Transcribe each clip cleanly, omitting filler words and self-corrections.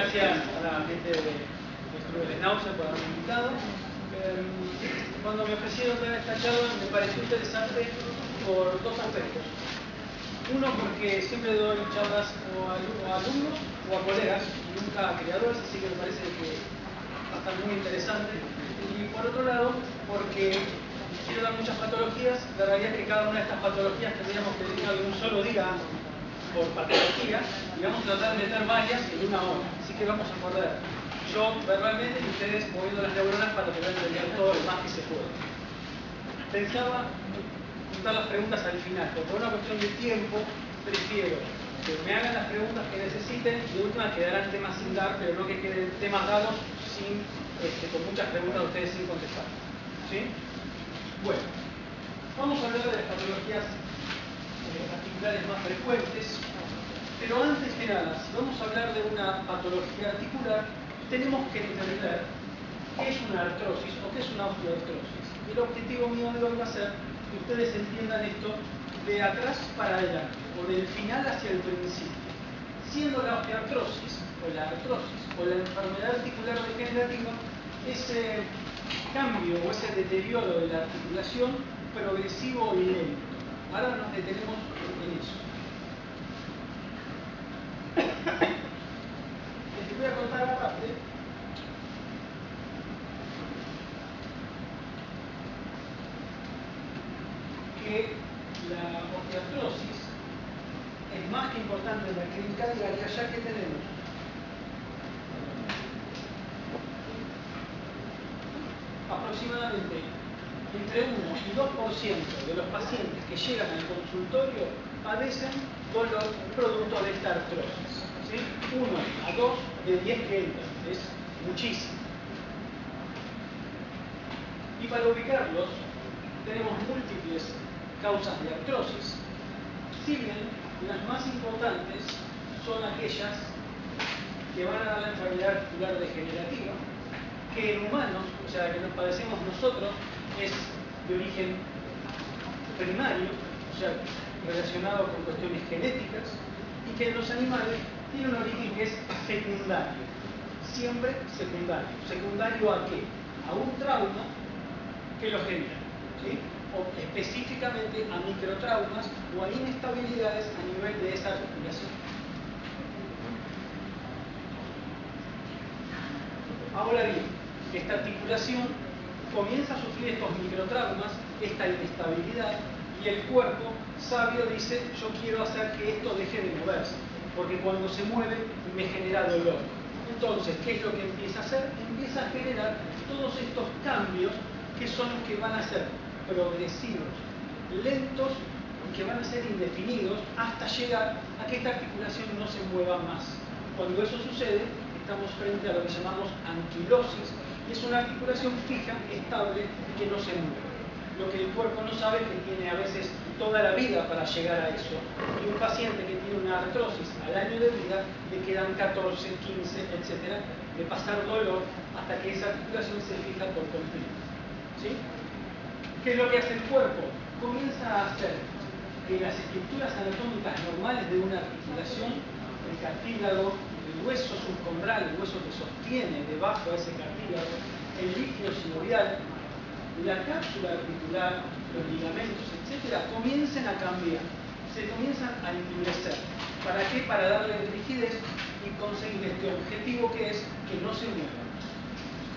gracias a la gente de Club de Náusea por haberme invitado. Cuando me ofrecieron dar esta charla me pareció interesante por dos aspectos. Uno, porque siempre doy charlas o a alumnos o a colegas, nunca a creadores, así que me parece que va a estar muy interesante. Y por otro lado, porque quiero dar muchas patologías. La realidad es que cada una de estas patologías tendríamos que dedicarle un solo día por patología y vamos a tratar de meter varias en una hora. Así que vamos a poder yo verbalmente y ustedes moviendo las neuronas para poder entender todo lo más que se pueda. Pensaba juntar las preguntas al final, pero por una cuestión de tiempo prefiero que me hagan las preguntas que necesiten y de última quedarán temas sin dar, pero no que queden temas dados con muchas preguntas de ustedes sin contestar. ¿Sí? Bueno, vamos a hablar de las patologías articulares más frecuentes, pero antes que nada, si vamos a hablar de una patología articular, tenemos que entender qué es una artrosis o qué es una osteoartrosis. Y el objetivo mío de hoy va a ser que ustedes entiendan esto de atrás para adelante, o del final hacia el principio. Siendo la osteoartrosis, o la artrosis, o la enfermedad articular degenerativa, ese cambio o ese deterioro de la articulación progresivo y lento. Ahora nos detenemos en eso. Les voy a contar aparte que la osteoartrosis es más que importante en la clínica diaria, ya que tenemos aproximadamente entre 1 y 2% de los pacientes que llegan al consultorio padecen dolor producto de esta artrosis. ¿Sí? 1 a 2 de 10 que entran, es muchísimo. Y para ubicarlos, tenemos múltiples causas de artrosis. Si bien las más importantes son aquellas que van a dar la enfermedad articular degenerativa, que en humanos, o sea, que nos padecemos nosotros, es de origen primario, o sea, relacionado con cuestiones genéticas, y que en los animales tiene un origen que es secundario, siempre secundario. ¿Secundario a qué? A un trauma que lo genera, ¿sí? O específicamente a microtraumas o a inestabilidades a nivel de esa articulación. Ahora bien, esta articulación comienza a sufrir estos microtraumas, esta inestabilidad, y el cuerpo sabio dice, yo quiero hacer que esto deje de moverse, porque cuando se mueve me genera dolor. Entonces, ¿qué es lo que empieza a hacer? Empieza a generar todos estos cambios que son los que van a ser progresivos, lentos y que van a ser indefinidos hasta llegar a que esta articulación no se mueva más. Cuando eso sucede, estamos frente a lo que llamamos anquilosis, y es una articulación fija, estable y que no se mueve. Lo que el cuerpo no sabe es que tiene a veces toda la vida para llegar a eso. Y un paciente que tiene una artrosis al año de vida, le quedan 14, 15, etc., de pasar dolor hasta que esa articulación se fija por completo. ¿Sí? ¿Qué es lo que hace el cuerpo? Comienza a hacer que las estructuras anatómicas normales de una articulación, el cartílago, el hueso subcombral, el hueso que sostiene debajo de ese cartílago, el líquido sinovial, la cápsula articular, los ligamentos, etc., comiencen a cambiar, se comienzan a endurecer. ¿Para qué? Para darle rigidez y conseguir este objetivo que es que no se mueva.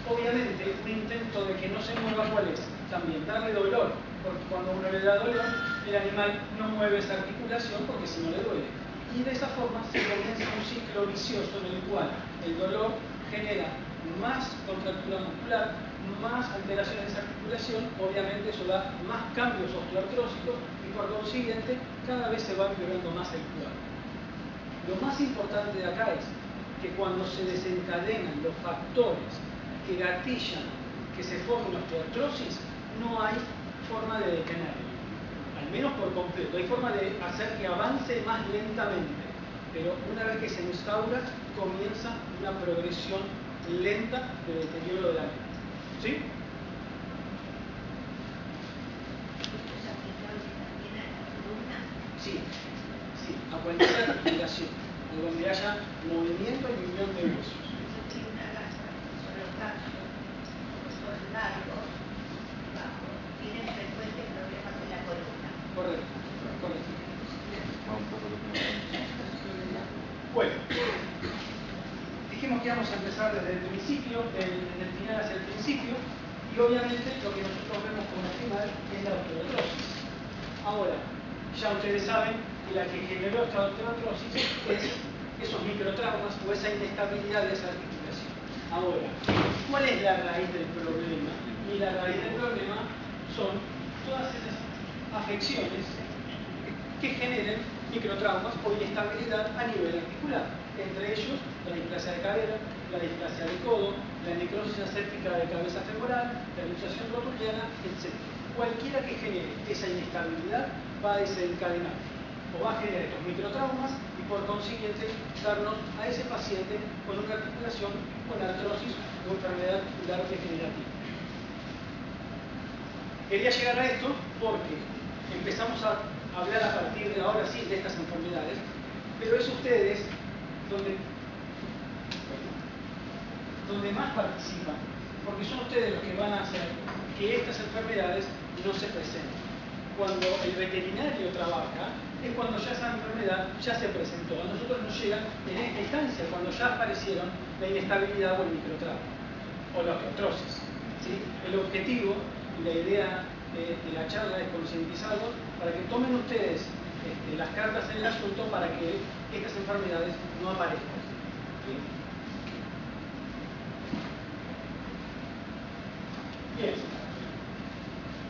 Obviamente, un intento de que no se mueva, ¿cuál es? También darle dolor, porque cuando uno le da dolor, el animal no mueve esa articulación porque si no le duele. Y de esa forma se comienza un ciclo vicioso en el cual el dolor genera más contractura muscular, más alteraciones de esa articulación, obviamente eso da más cambios osteoartrósicos y por consiguiente cada vez se va empeorando más el cuadro. Lo más importante de acá es que cuando se desencadenan los factores que gatillan que se forme una osteoartrosis, no hay forma de detenerlo, al menos por completo. Hay forma de hacer que avance más lentamente, pero una vez que se instaura, comienza una progresión lenta de deterioro de la mente. ¿Sí? Sí, a cualquier articulación. o donde haya movimiento y unión de huesos. Tienen frecuentes problemas en la columna. Correcto, correcto. Bueno, dijimos que íbamos a empezar desde el principio, desde el final hacia el principio, y obviamente lo que nosotros vemos como final es la osteoartrosis. Ahora, ya ustedes saben que la que generó esta osteoartrosis es esos microtraumas o esa inestabilidad de esa articulación. Ahora, ¿cuál es la raíz del problema? Y la raíz del problema son todas esas afecciones que generen microtraumas o inestabilidad a nivel articular. Entre ellos, la displasia de cadera, la displasia de codo, la necrosis aséptica de cabeza femoral, la luxación rotuliana, etc. Cualquiera que genere esa inestabilidad va a desencadenar o va a generar estos microtraumas y por consiguiente darnos a ese paciente con una articulación con artrosis o enfermedad articular degenerativa. Quería llegar a esto porque empezamos a hablar a partir de ahora sí de estas enfermedades, pero es ustedes donde más participan, porque son ustedes los que van a hacer que estas enfermedades no se presenten. Cuando el veterinario trabaja, es cuando ya esa enfermedad ya se presentó. A nosotros nos llega en esta instancia, cuando ya aparecieron la inestabilidad o el microtrauma, o la osteoartrosis. ¿Sí? El objetivo y la idea de la charla es concientizarlos para que tomen ustedes las cartas en el asunto para que estas enfermedades no aparezcan. ¿Sí? Bien,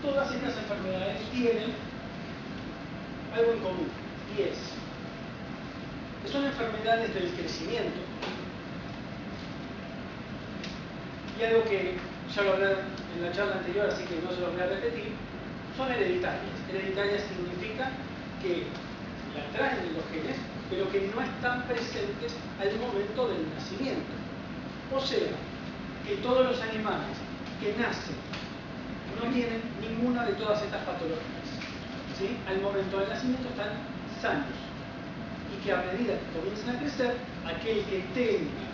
todas estas enfermedades tienen algo en común, y es que son enfermedades del crecimiento, y algo que ya lo hablé en la charla anterior, así que no se lo voy a repetir, son hereditarias. Hereditarias significa que la traen los genes, pero que no están presentes al momento del nacimiento. O sea, que todos los animales que nacen no tienen ninguna de todas estas patologías. ¿Sí? Al momento del nacimiento están sanos. Y que a medida que comiencen a crecer, aquel que tenga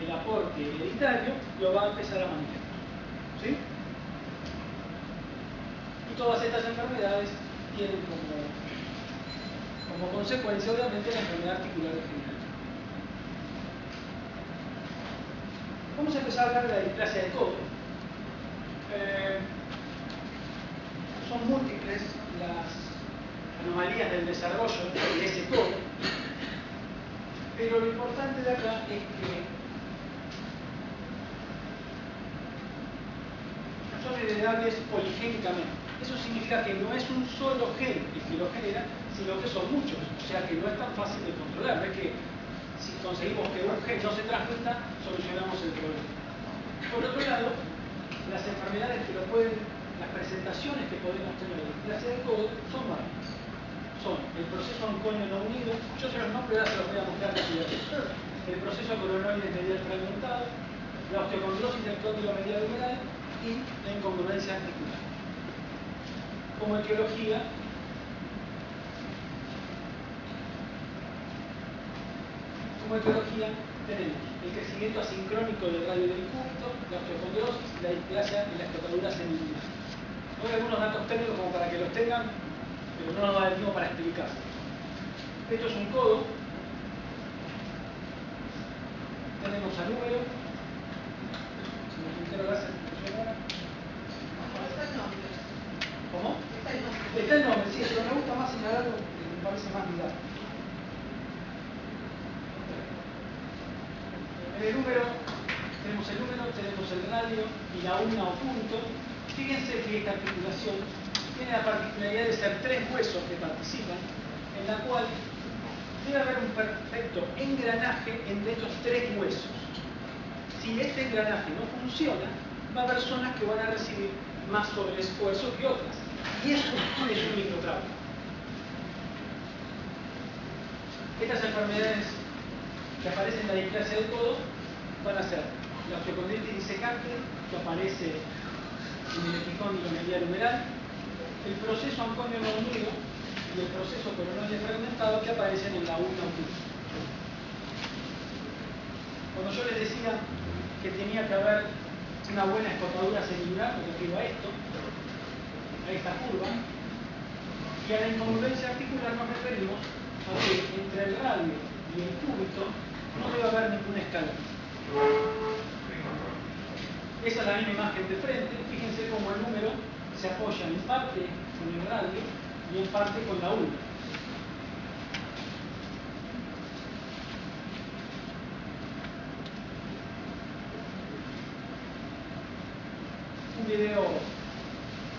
el aporte hereditario lo va a empezar a mantener. ¿Sí? Y todas estas enfermedades tienen como consecuencia, obviamente, la enfermedad articular degenerativa. Vamos a empezar a hablar de la displasia de codo. Son múltiples las anomalías del desarrollo de ese codo, pero lo importante de acá es que son heredables poligénicamente. Eso significa que no es un solo gen el que lo genera, sino que son muchos, o sea que no es tan fácil de controlar. No es que si conseguimos que un gen no se transmita, solucionamos el problema. Por otro lado, las enfermedades que las presentaciones que podemos tener en la displasia del codo son varias. Son el proceso oncoño no unido, yo se los nombres ahora se los voy a mostrar rápidamente. El proceso coronoide medial fragmentado, la osteocondrosis del cóndilo medial humeral y la incongruencia articular. Como etiología, tenemos el crecimiento asincrónico del radio del cúbito, la osteocondrosis, la displasia y la escotadura semilunar. Voy a algunos datos técnicos como para que los tengan, pero no nos va a dar tiempo para explicar. Esto es un codo. Tenemos al número. Si me quiero dar ahora. ¿Cómo? Está el nombre, sí, pero me gusta más señalarlo porque me parece más didáctico. En el número, tenemos el radio y la una o punto. Fíjense que esta articulación tiene la particularidad de ser 3 huesos que participan, en la cual debe haber un perfecto engranaje entre estos 3 huesos. Si este engranaje no funciona, va a haber zonas que van a recibir más sobreesfuerzo que otras. Y eso es un microtrauma. Estas enfermedades que aparecen en la displasia del codo van a ser la osteocondritis disecante, que aparece en el epicóndilo medial humeral, el proceso oncoño no unido y el proceso coronoide fragmentado, que aparecen en la una o Cuando yo les decía que tenía que haber una buena escotadura cerebral, me refiero a esto, a esta curva, y a la incongruencia articular nos referimos a que entre el radio y el cúbito no debe haber ninguna escala. Esa es la misma imagen de frente. Fíjense cómo el número se apoya en parte con el radio y en parte con la urbe. Un video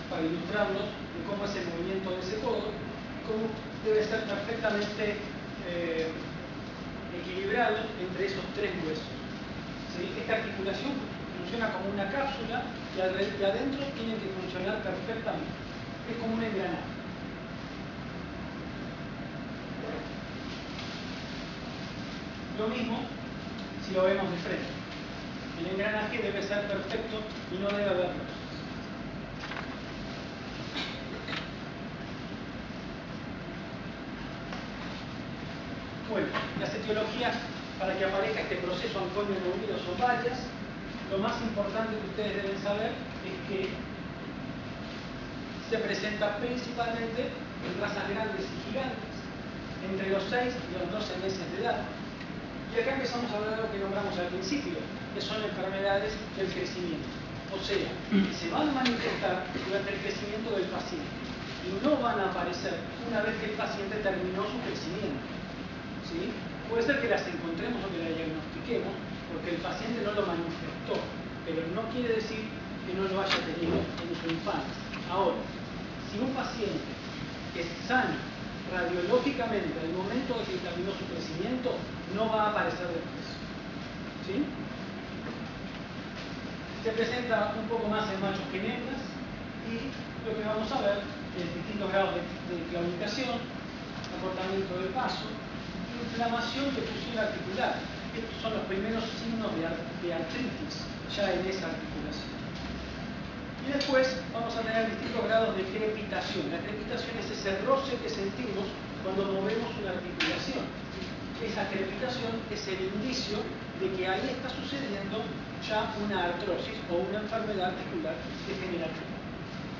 para ilustrarnos de cómo es el movimiento de ese codo y cómo debe ser perfectamente equilibrado entre esos tres huesos. ¿Sí? Esta articulación funciona como una cápsula y adentro tiene que funcionar perfectamente. Es como un engranaje. Lo mismo si lo vemos de frente. El engranaje debe ser perfecto y no debe haber roces. Bueno, las etiologías para que aparezca este proceso anconio movido son varias. Lo más importante que ustedes deben saber es que se presenta principalmente en razas grandes y gigantes, entre los 6 y los 12 meses de edad. Y acá empezamos a hablar de lo que nombramos al principio, que son enfermedades del crecimiento. O sea, que se van a manifestar durante el crecimiento del paciente y no van a aparecer una vez que el paciente terminó su crecimiento. ¿Sí? Puede ser que las encontremos o que las diagnostiquemos porque el paciente no lo manifestó, pero no quiere decir que no lo haya tenido en su infancia. Ahora, si un paciente es sano radiológicamente al momento de que terminó su crecimiento, no va a aparecer después. ¿Sí? Se presenta un poco más en machos que en hembras y lo que vamos a ver es distintos grados de claudicación, acortamiento del paso, inflamación de fusión articular. Estos son los primeros signos de artritis ya en esa articulación. Y después vamos a tener distintos grados de crepitación. La crepitación es ese roce que sentimos cuando movemos una articulación. Esa crepitación es el indicio de que ahí está sucediendo ya una artrosis o una enfermedad articular degenerativa.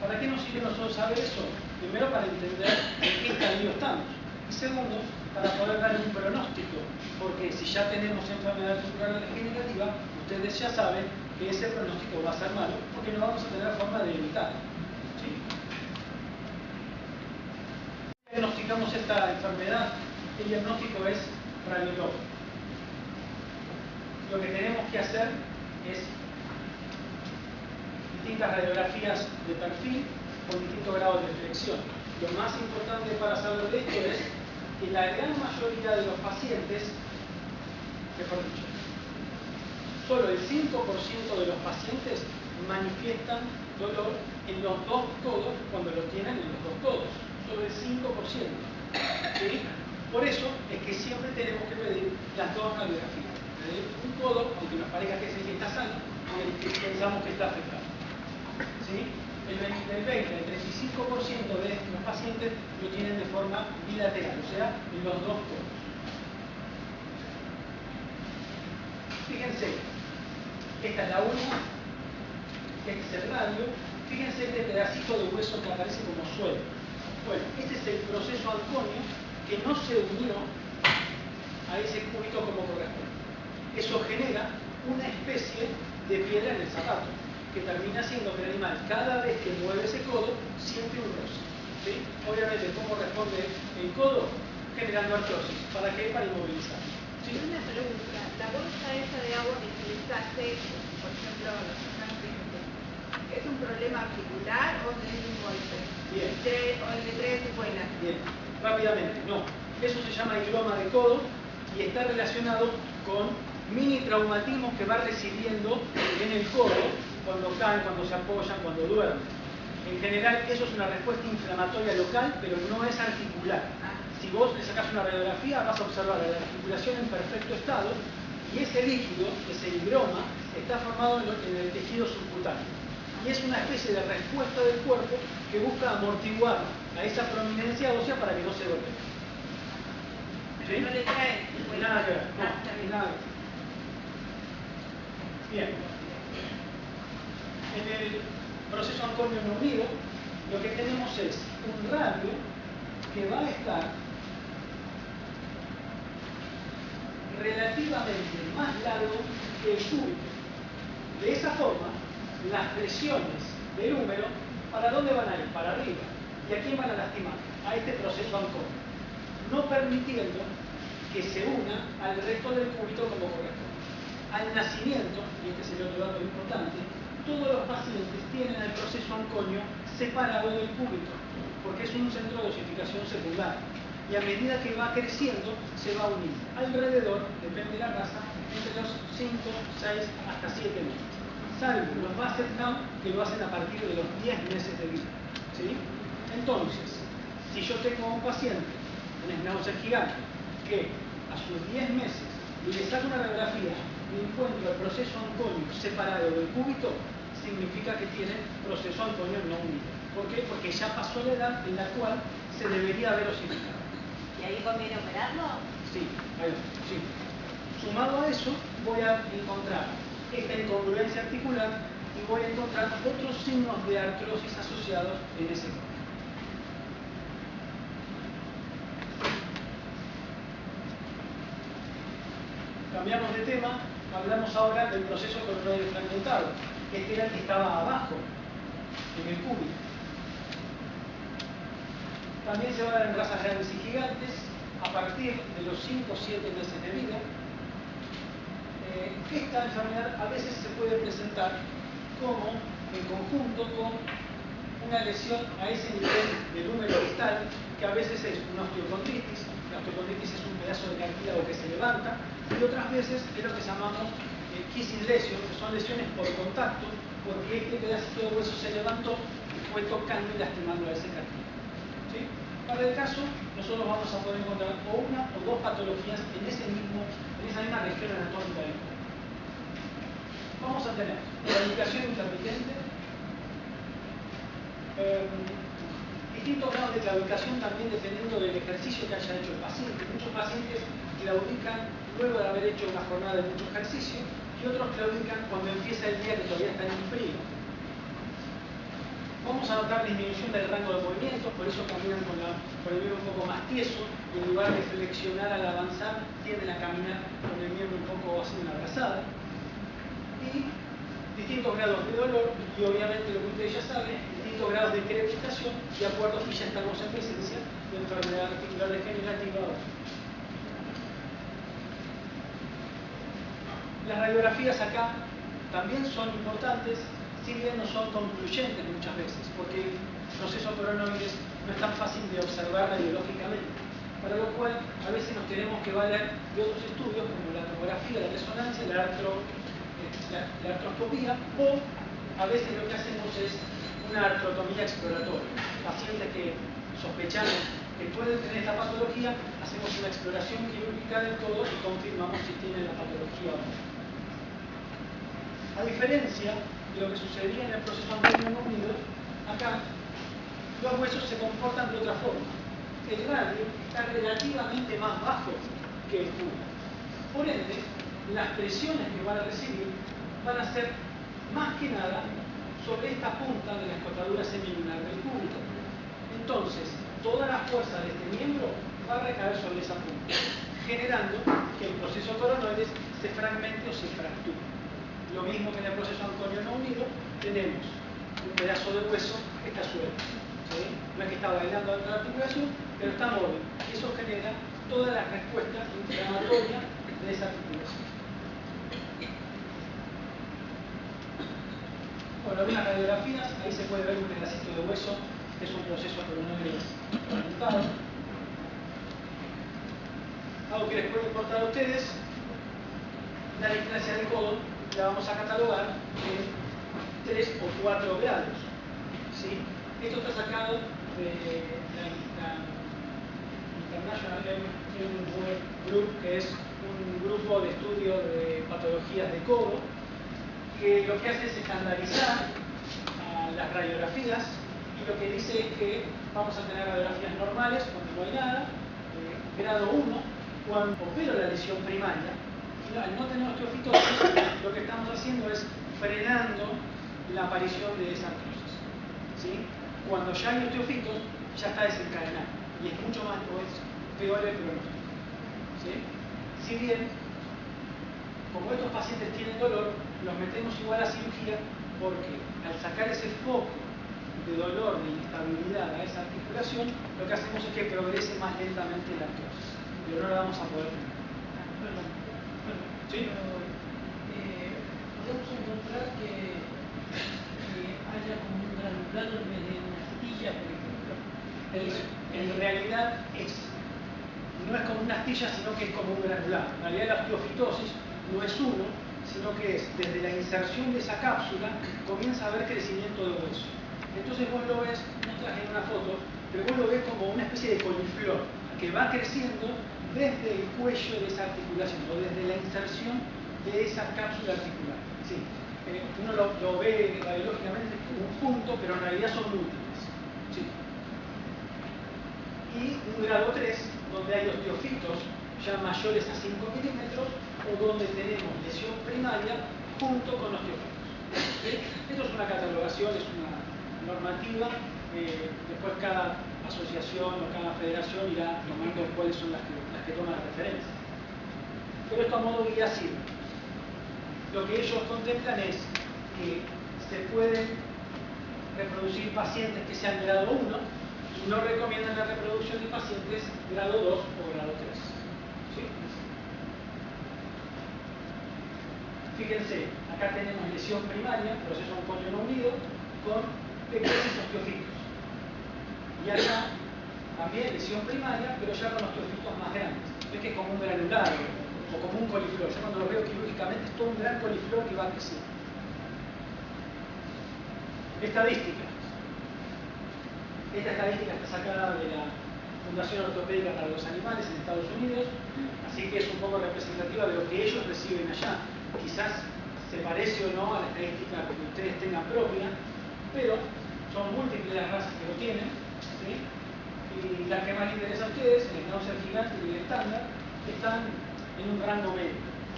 ¿Para qué nos sirve nosotros saber eso? Primero, para entender en qué estadio estamos. Y segundo, para poder dar un pronóstico. Porque si ya tenemos enfermedad articular degenerativa, ustedes ya saben que ese pronóstico va a ser malo porque no vamos a tener forma de evitarlo. ¿Sí? Diagnosticamos esta enfermedad. El diagnóstico es radiológico. Lo que tenemos que hacer es distintas radiografías de perfil con distintos grados de flexión. Lo más importante para saber de esto es que la gran mayoría de los pacientes, mejor dicho, solo el 5% de los pacientes manifiestan dolor en los dos codos cuando lo tienen en los dos codos. Solo el 5%. ¿Sí? Por eso es que siempre tenemos que pedir las dos radiografías. Un codo, aunque nos parezca que es el que está sano, y el que pensamos que está afectado. ¿Sí? El 20, el 35% de los pacientes lo tienen de forma bilateral, o sea, en los dos codos. Fíjense, esta es la una, este es el radio. Fíjense este pedacito de hueso que aparece como suelo. Bueno, este es el proceso anconio que no se unió a ese cúbito como corresponde. Eso genera una especie de piedra en el zapato, que termina siendo que el animal, cada vez que mueve ese codo, siente un roce. ¿Sí? Obviamente, ¿cómo responde el codo? Generando artrosis. ¿Para qué? Para inmovilizar. ¿Sí? Una pregunta. La bolsa esa de agua que utilizaste, por ejemplo, los pacientes, ¿es un problema articular o tenés un golpe? Bien. ¿O le trae secuelas? Bien. Rápidamente, no. Eso se llama higroma de codo y está relacionado con mini traumatismos que va recibiendo en el codo cuando caen, cuando se apoyan, cuando duermen. En general, eso es una respuesta inflamatoria local, pero no es articular. Si vos le sacás una radiografía, vas a observar la articulación en perfecto estado y ese líquido, ese higroma, está formado en el tejido subcutáneo. Y es una especie de respuesta del cuerpo que busca amortiguar a esa prominencia ósea para que no se golpee. ¿Sí? No le trae Nada que ver. No, nada que ver. Bien. En el proceso Anconio no unido, lo que tenemos es un radio que va a estar relativamente más largo que el cúbito. De esa forma, las presiones del húmero, ¿para dónde van a ir? Para arriba. ¿Y a quién van a lastimar? A este proceso Anconio, no permitiendo que se una al resto del cúbito como corresponde. Al nacimiento, y este es el otro dato importante, todos los pacientes tienen el proceso Anconio separado del cúbito, porque es un centro de osificación secundaria. Y a medida que va creciendo, se va uniendo. Alrededor, depende de la raza, entre los 5, 6, hasta 7 meses. Salvo los basset down, que lo hacen a partir de los 10 meses de vida. ¿Sí? Entonces, si yo tengo un paciente, un schnauzer gigante, que a sus 10 meses le saco una radiografía y encuentro el proceso Anconio separado del cúbito, significa que tiene proceso Anconio no unido. ¿Por qué? Porque ya pasó la edad en la cual se debería haber osificado. ¿Y ahí conviene operarlo? Sí, sí. Sumado a eso, voy a encontrar esta incongruencia articular y voy a encontrar otros signos de artrosis asociados en ese corte. Cambiamos de tema, hablamos ahora del proceso coronario fragmentado. Este era el que estaba abajo, en el cúbito. También se va a dar en razas grandes y gigantes a partir de los 5 o 7 meses de vida. Esta enfermedad a veces se puede presentar como en conjunto con una lesión a ese nivel del húmero distal, que a veces es una osteocondritis. La osteocondritis es un pedazo de cartílago que se levanta, y otras veces es lo que llamamos kissing lesion, que son lesiones por contacto, porque este pedacito de hueso se levantó y fue tocando y lastimando a ese cartílago. ¿Sí? Para el caso, nosotros vamos a poder encontrar o una o dos patologías en esa misma región anatómica del cuerpo. Vamos a tener claudicación intermitente, distintos grados de claudicación también dependiendo del ejercicio que haya hecho el paciente. Muchos pacientes claudican luego de haber hecho una jornada de mucho ejercicio y otros claudican cuando empieza el día que todavía está en frío. Vamos a notar disminución del rango de movimiento, por eso caminan con el miembro un poco más tieso, y en lugar de flexionar al avanzar, tienden a caminar con el miembro un poco haciendo una abrazada. Y distintos grados de dolor, y obviamente lo que ustedes ya saben, distintos grados de crepitación, de acuerdo si ya estamos en presencia de enfermedad articular degenerativa o no. Las radiografías acá también son importantes, si bien no son concluyentes muchas veces, porque el proceso coronoides no es tan fácil de observar radiológicamente, para lo cual a veces nos tenemos que valer de otros estudios como la tomografía, la resonancia, la artroscopía, o a veces lo que hacemos es una artrotomía exploratoria. Pacientes que sospechamos que pueden tener esta patología, hacemos una exploración quirúrgica del codo y confirmamos si tienen la patología o no. A diferencia de lo que sucedía en el proceso Anconio no unido, acá los huesos se comportan de otra forma. El radio está relativamente más bajo que el cúbito. Por ende, las presiones que van a recibir van a ser más que nada sobre esta punta de la escotadura semilunar del cúbito. Entonces, toda la fuerza de este miembro va a recaer sobre esa punta, generando que el proceso coronoides se fragmente o se fracture. Lo mismo que en el proceso Anconio no unido, tenemos un pedazo de hueso que está suelto. ¿Sí? No es que está bailando dentro de la articulación, pero está móvil. Eso genera todas las respuestas inflamatorias de esa articulación. Bueno, algunas radiografías, ahí se puede ver un pedacito de hueso, que es un proceso coronoide fragmentado. Algo que les puede importar a ustedes, la displasia del codo la vamos a catalogar en 3 o 4 grados. ¿Sí? Esto está sacado de la International Health Group, que es un grupo de estudio de patologías de codo, que lo que hace es estandarizar las radiografías, y lo que dice es que vamos a tener radiografías normales cuando no hay nada, grado 1 cuando opero la lesión primaria, al no tener osteofitosis, lo que estamos haciendo es frenando la aparición de esa artrosis. ¿Sí? Cuando ya hay osteofitos, ya está desencadenado y es mucho más, o es peor el pronóstico. ¿Sí? Si bien, como estos pacientes tienen dolor, los metemos igual a cirugía porque al sacar ese foco de dolor, de inestabilidad a esa articulación, lo que hacemos es que progrese más lentamente la artrosis. Pero no la vamos a poder tener. ¿Sí? Podemos encontrar que haya como un granulado en vez de una astilla, por ejemplo. En realidad no es como una astilla, sino que es como un granulado. En realidad la osteofitosis no es uno, sino que es desde la inserción de esa cápsula comienza a haber crecimiento de hueso. Entonces vos lo ves, no traje una foto, pero vos lo ves como una especie de coliflor que va creciendo desde el cuello de esa articulación o desde la inserción de esa cápsula articular. Sí. Uno lo ve radiológicamente como un punto, pero en realidad son múltiples. Sí. Y un grado 3, donde hay osteofitos ya mayores a 5 milímetros o donde tenemos lesión primaria junto con osteofitos. ¿Sí? Esto es una catalogación, es una normativa, después cada asociación o cada federación irá tomando cuáles son las que toman la referencia. Pero esto a modo guía sirve. Lo que ellos contemplan es que se pueden reproducir pacientes que sean grado 1 y no recomiendan la reproducción de pacientes grado 2 o grado 3. ¿Sí? Fíjense, acá tenemos lesión primaria, proceso oncoño no unido, con pequeños osteofitos. Y acá también lesión primaria, pero ya con osteofitos más grandes. Es que es como un granulado o como un coliflor. Yo cuando lo veo quirúrgicamente es todo un gran coliflor que va creciendo. Estadística. Esta estadística está sacada de la Fundación Ortopédica para los Animales en Estados Unidos, así que es un poco representativa de lo que ellos reciben allá. Quizás se parece o no a la estadística que ustedes tengan propia, pero son múltiples las razas que lo tienen, ¿sí? Y las que más les interesa a ustedes, el Schnauzer gigante y el estándar, están en un rango medio.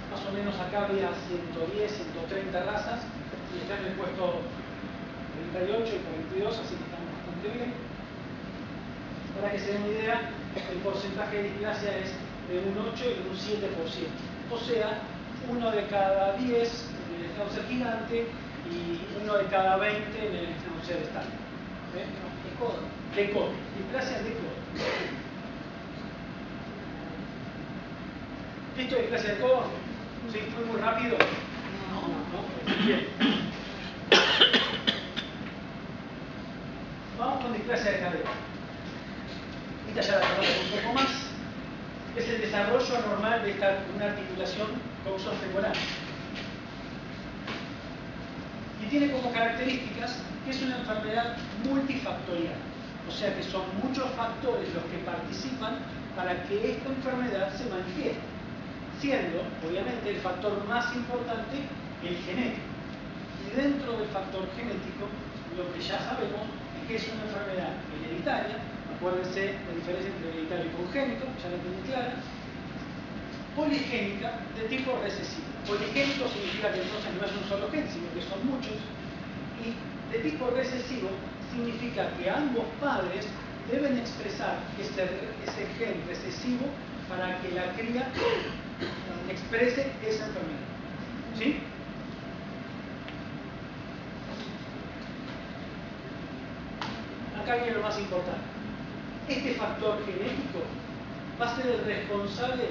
Más o menos acá había 110, 130 razas y están en el puesto 38 y 42, así que estamos bastante bien. Para que se den una idea, el porcentaje de displasia es de un 8 y de un 7%. O sea, 1 de cada 10 en el Schnauzer gigante y 1 de cada 20 en el Schnauzer estándar. De codo. De codo. Displasia de codo. ¿Listo de displasia de codo? ¿Sí? ¿Fue muy rápido? No. Bien. Vamos con displasia de cadera. Esta ya la conocemos un poco más. Es el desarrollo anormal de una articulación coxofemoral. Y tiene como características que es una enfermedad multifactorial. O sea que son muchos factores los que participan para que esta enfermedad se manifieste. Siendo, obviamente, el factor más importante el genético. Y dentro del factor genético, lo que ya sabemos es que es una enfermedad hereditaria. Acuérdense la diferencia entre hereditario y congénito, ya la tienen clara. Poligénica, de tipo recesivo. Poligénico significa que entonces no es un solo gen, sino que son muchos. Y de tipo recesivo significa que ambos padres deben expresar ese gen recesivo para que la cría exprese esa enfermedad. ¿Sí? Acá viene lo más importante. Este factor genético va a ser el responsable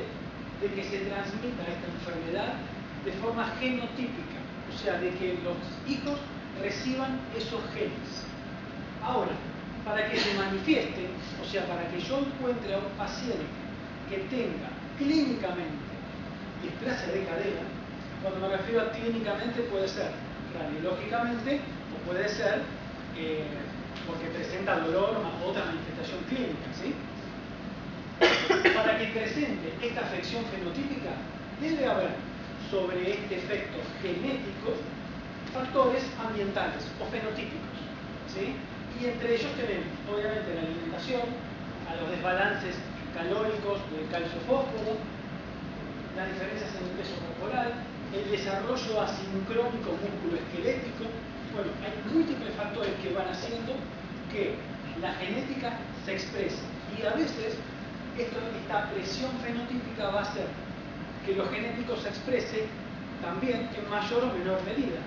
de que se transmita esta enfermedad de forma genotípica, o sea, de que los hijos reciban esos genes. Ahora, para que se manifieste, o sea, para que yo encuentre a un paciente que tenga clínicamente displasia de cadera, cuando me refiero a clínicamente puede ser radiológicamente o puede ser porque presenta dolor o otra manifestación clínica, ¿sí? Para que presente esta afección fenotípica, debe haber sobre este efecto genético factores ambientales o fenotípicos, ¿sí? Y entre ellos tenemos, obviamente, la alimentación, a los desbalances calóricos del calcio-fósforo, las diferencias en el peso corporal, el desarrollo asincrónico músculo-esquelético. Bueno, hay múltiples factores que van haciendo que la genética se exprese. Y a veces esta presión fenotípica va a hacer que lo genético se exprese también en mayor o menor medida.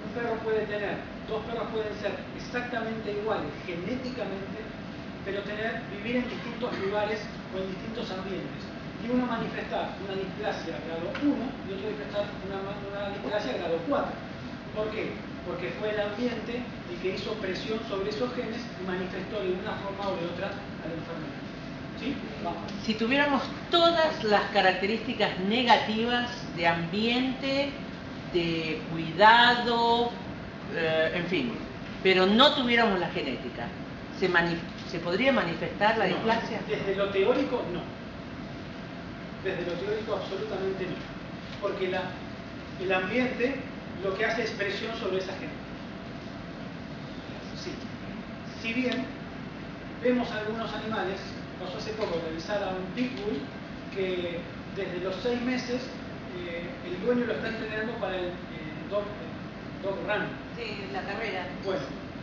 Un perro puede tener, dos perros pueden ser exactamente iguales genéticamente, pero vivir en distintos lugares o en distintos ambientes. Y uno manifestar una displasia grado 1 y otro manifestar una displasia grado 4. ¿Por qué? Porque fue el ambiente el que hizo presión sobre esos genes y manifestó de una forma o de otra a la enfermedad. ¿Sí? Vamos. Si tuviéramos todas las características negativas de ambiente, de cuidado, en fin, pero no tuviéramos la genética, ¿se podría manifestar la displasia? Desde lo teórico, no. Desde lo teórico, absolutamente no. Porque el ambiente lo que hace es presión sobre esa genética. Sí. Si bien vemos algunos animales, pasó hace poco revisar a un pitbull que desde los 6 meses el dueño lo está entrenando para el dog run. Sí, la carrera. Bueno,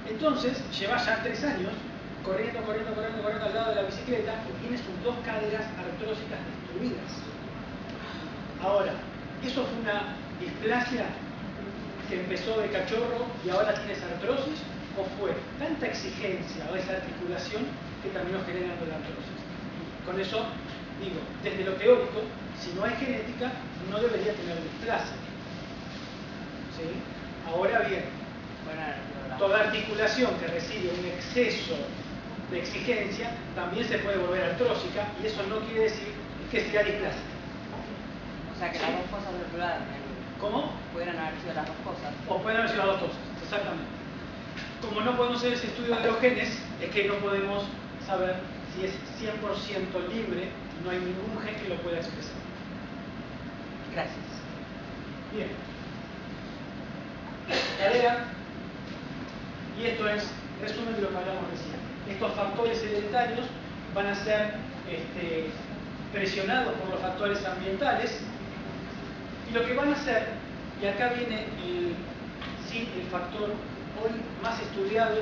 entonces lleva ya 3 años corriendo al lado de la bicicleta y tiene sus 2 caderas artrósicas destruidas. Ahora, ¿eso fue una displasia que empezó de cachorro y ahora tienes artrosis? ¿O fue tanta exigencia a esa articulación que terminó generando la artrosis? Con eso digo, desde lo teórico, si no hay genética, no debería tener displasia. ¿Sí? Ahora bien, toda articulación que recibe un exceso de exigencia también se puede volver artrósica y eso no quiere decir que sea displasia. O sea que las dos cosas del plural. ¿Cómo? Pudieran haber sido las dos cosas. O pueden haber sido las dos cosas, exactamente. Como no podemos hacer ese estudio de los genes, es que no podemos saber si es 100% libre y no hay ningún gen que lo pueda expresar. Gracias. Bien. Tarea, y esto es resumen de lo que hablamos recién. Estos factores hereditarios van a ser presionados por los factores ambientales y lo que van a hacer, y acá viene el factor hoy más estudiado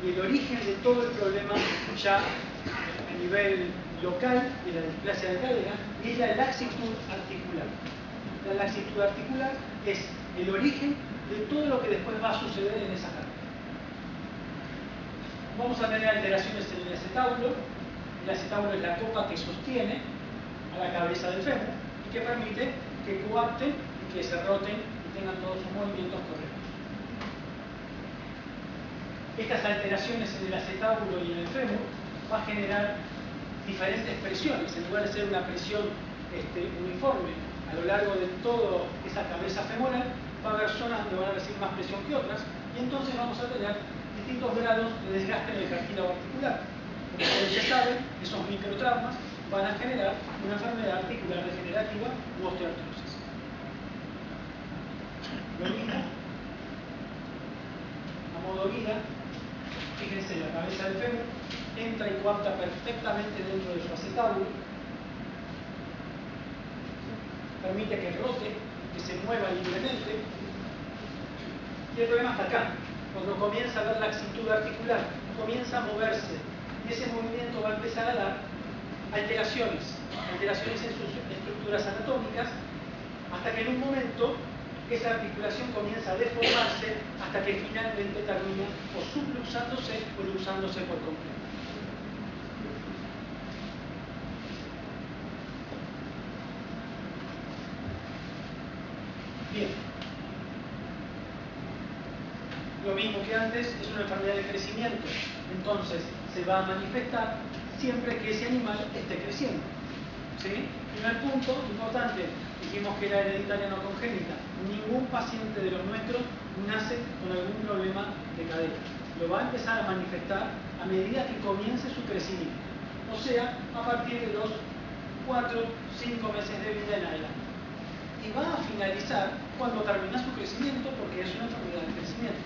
y el origen de todo el problema ya a nivel local de la displasia de cadera, y es la laxitud articular. La laxitud articular es el origen de todo lo que después va a suceder en esa cadera. Vamos a tener alteraciones en el acetábulo. El acetábulo es la copa que sostiene a la cabeza del fémur y que permite que coapten y que se roten y tengan todos sus movimientos correctos. Estas alteraciones en el acetábulo y en el fémur va a generar diferentes presiones. En lugar de ser una presión uniforme a lo largo de toda esa cabeza femoral, va a haber zonas donde van a recibir más presión que otras y entonces vamos a tener distintos grados de desgaste en el cartílago articular. Como ustedes ya saben, esos microtraumas van a generar una enfermedad articular degenerativa u osteoartrosis. Lo mismo, a modo guía, fíjense, la cabeza del fémur entra y coapta perfectamente dentro de su acetábulo, permite que rote, que se mueva libremente, y el problema está acá. Cuando comienza a haber laxitud articular, comienza a moverse, y ese movimiento va a empezar a dar alteraciones en sus estructuras anatómicas, hasta que en un momento esa articulación comienza a deformarse hasta que finalmente termina o subluxándose o luxándose por completo. Bien. Lo mismo que antes, es una enfermedad de crecimiento. Entonces, se va a manifestar siempre que ese animal esté creciendo. ¿Sí? Primer punto importante, dijimos que era hereditaria no congénita. Ningún paciente de los nuestros nace con algún problema de cadera. Lo va a empezar a manifestar a medida que comience su crecimiento. O sea, a partir de los 4 o 5 meses de vida en adelante. Y va a finalizar cuando termina su crecimiento porque es una enfermedad de crecimiento.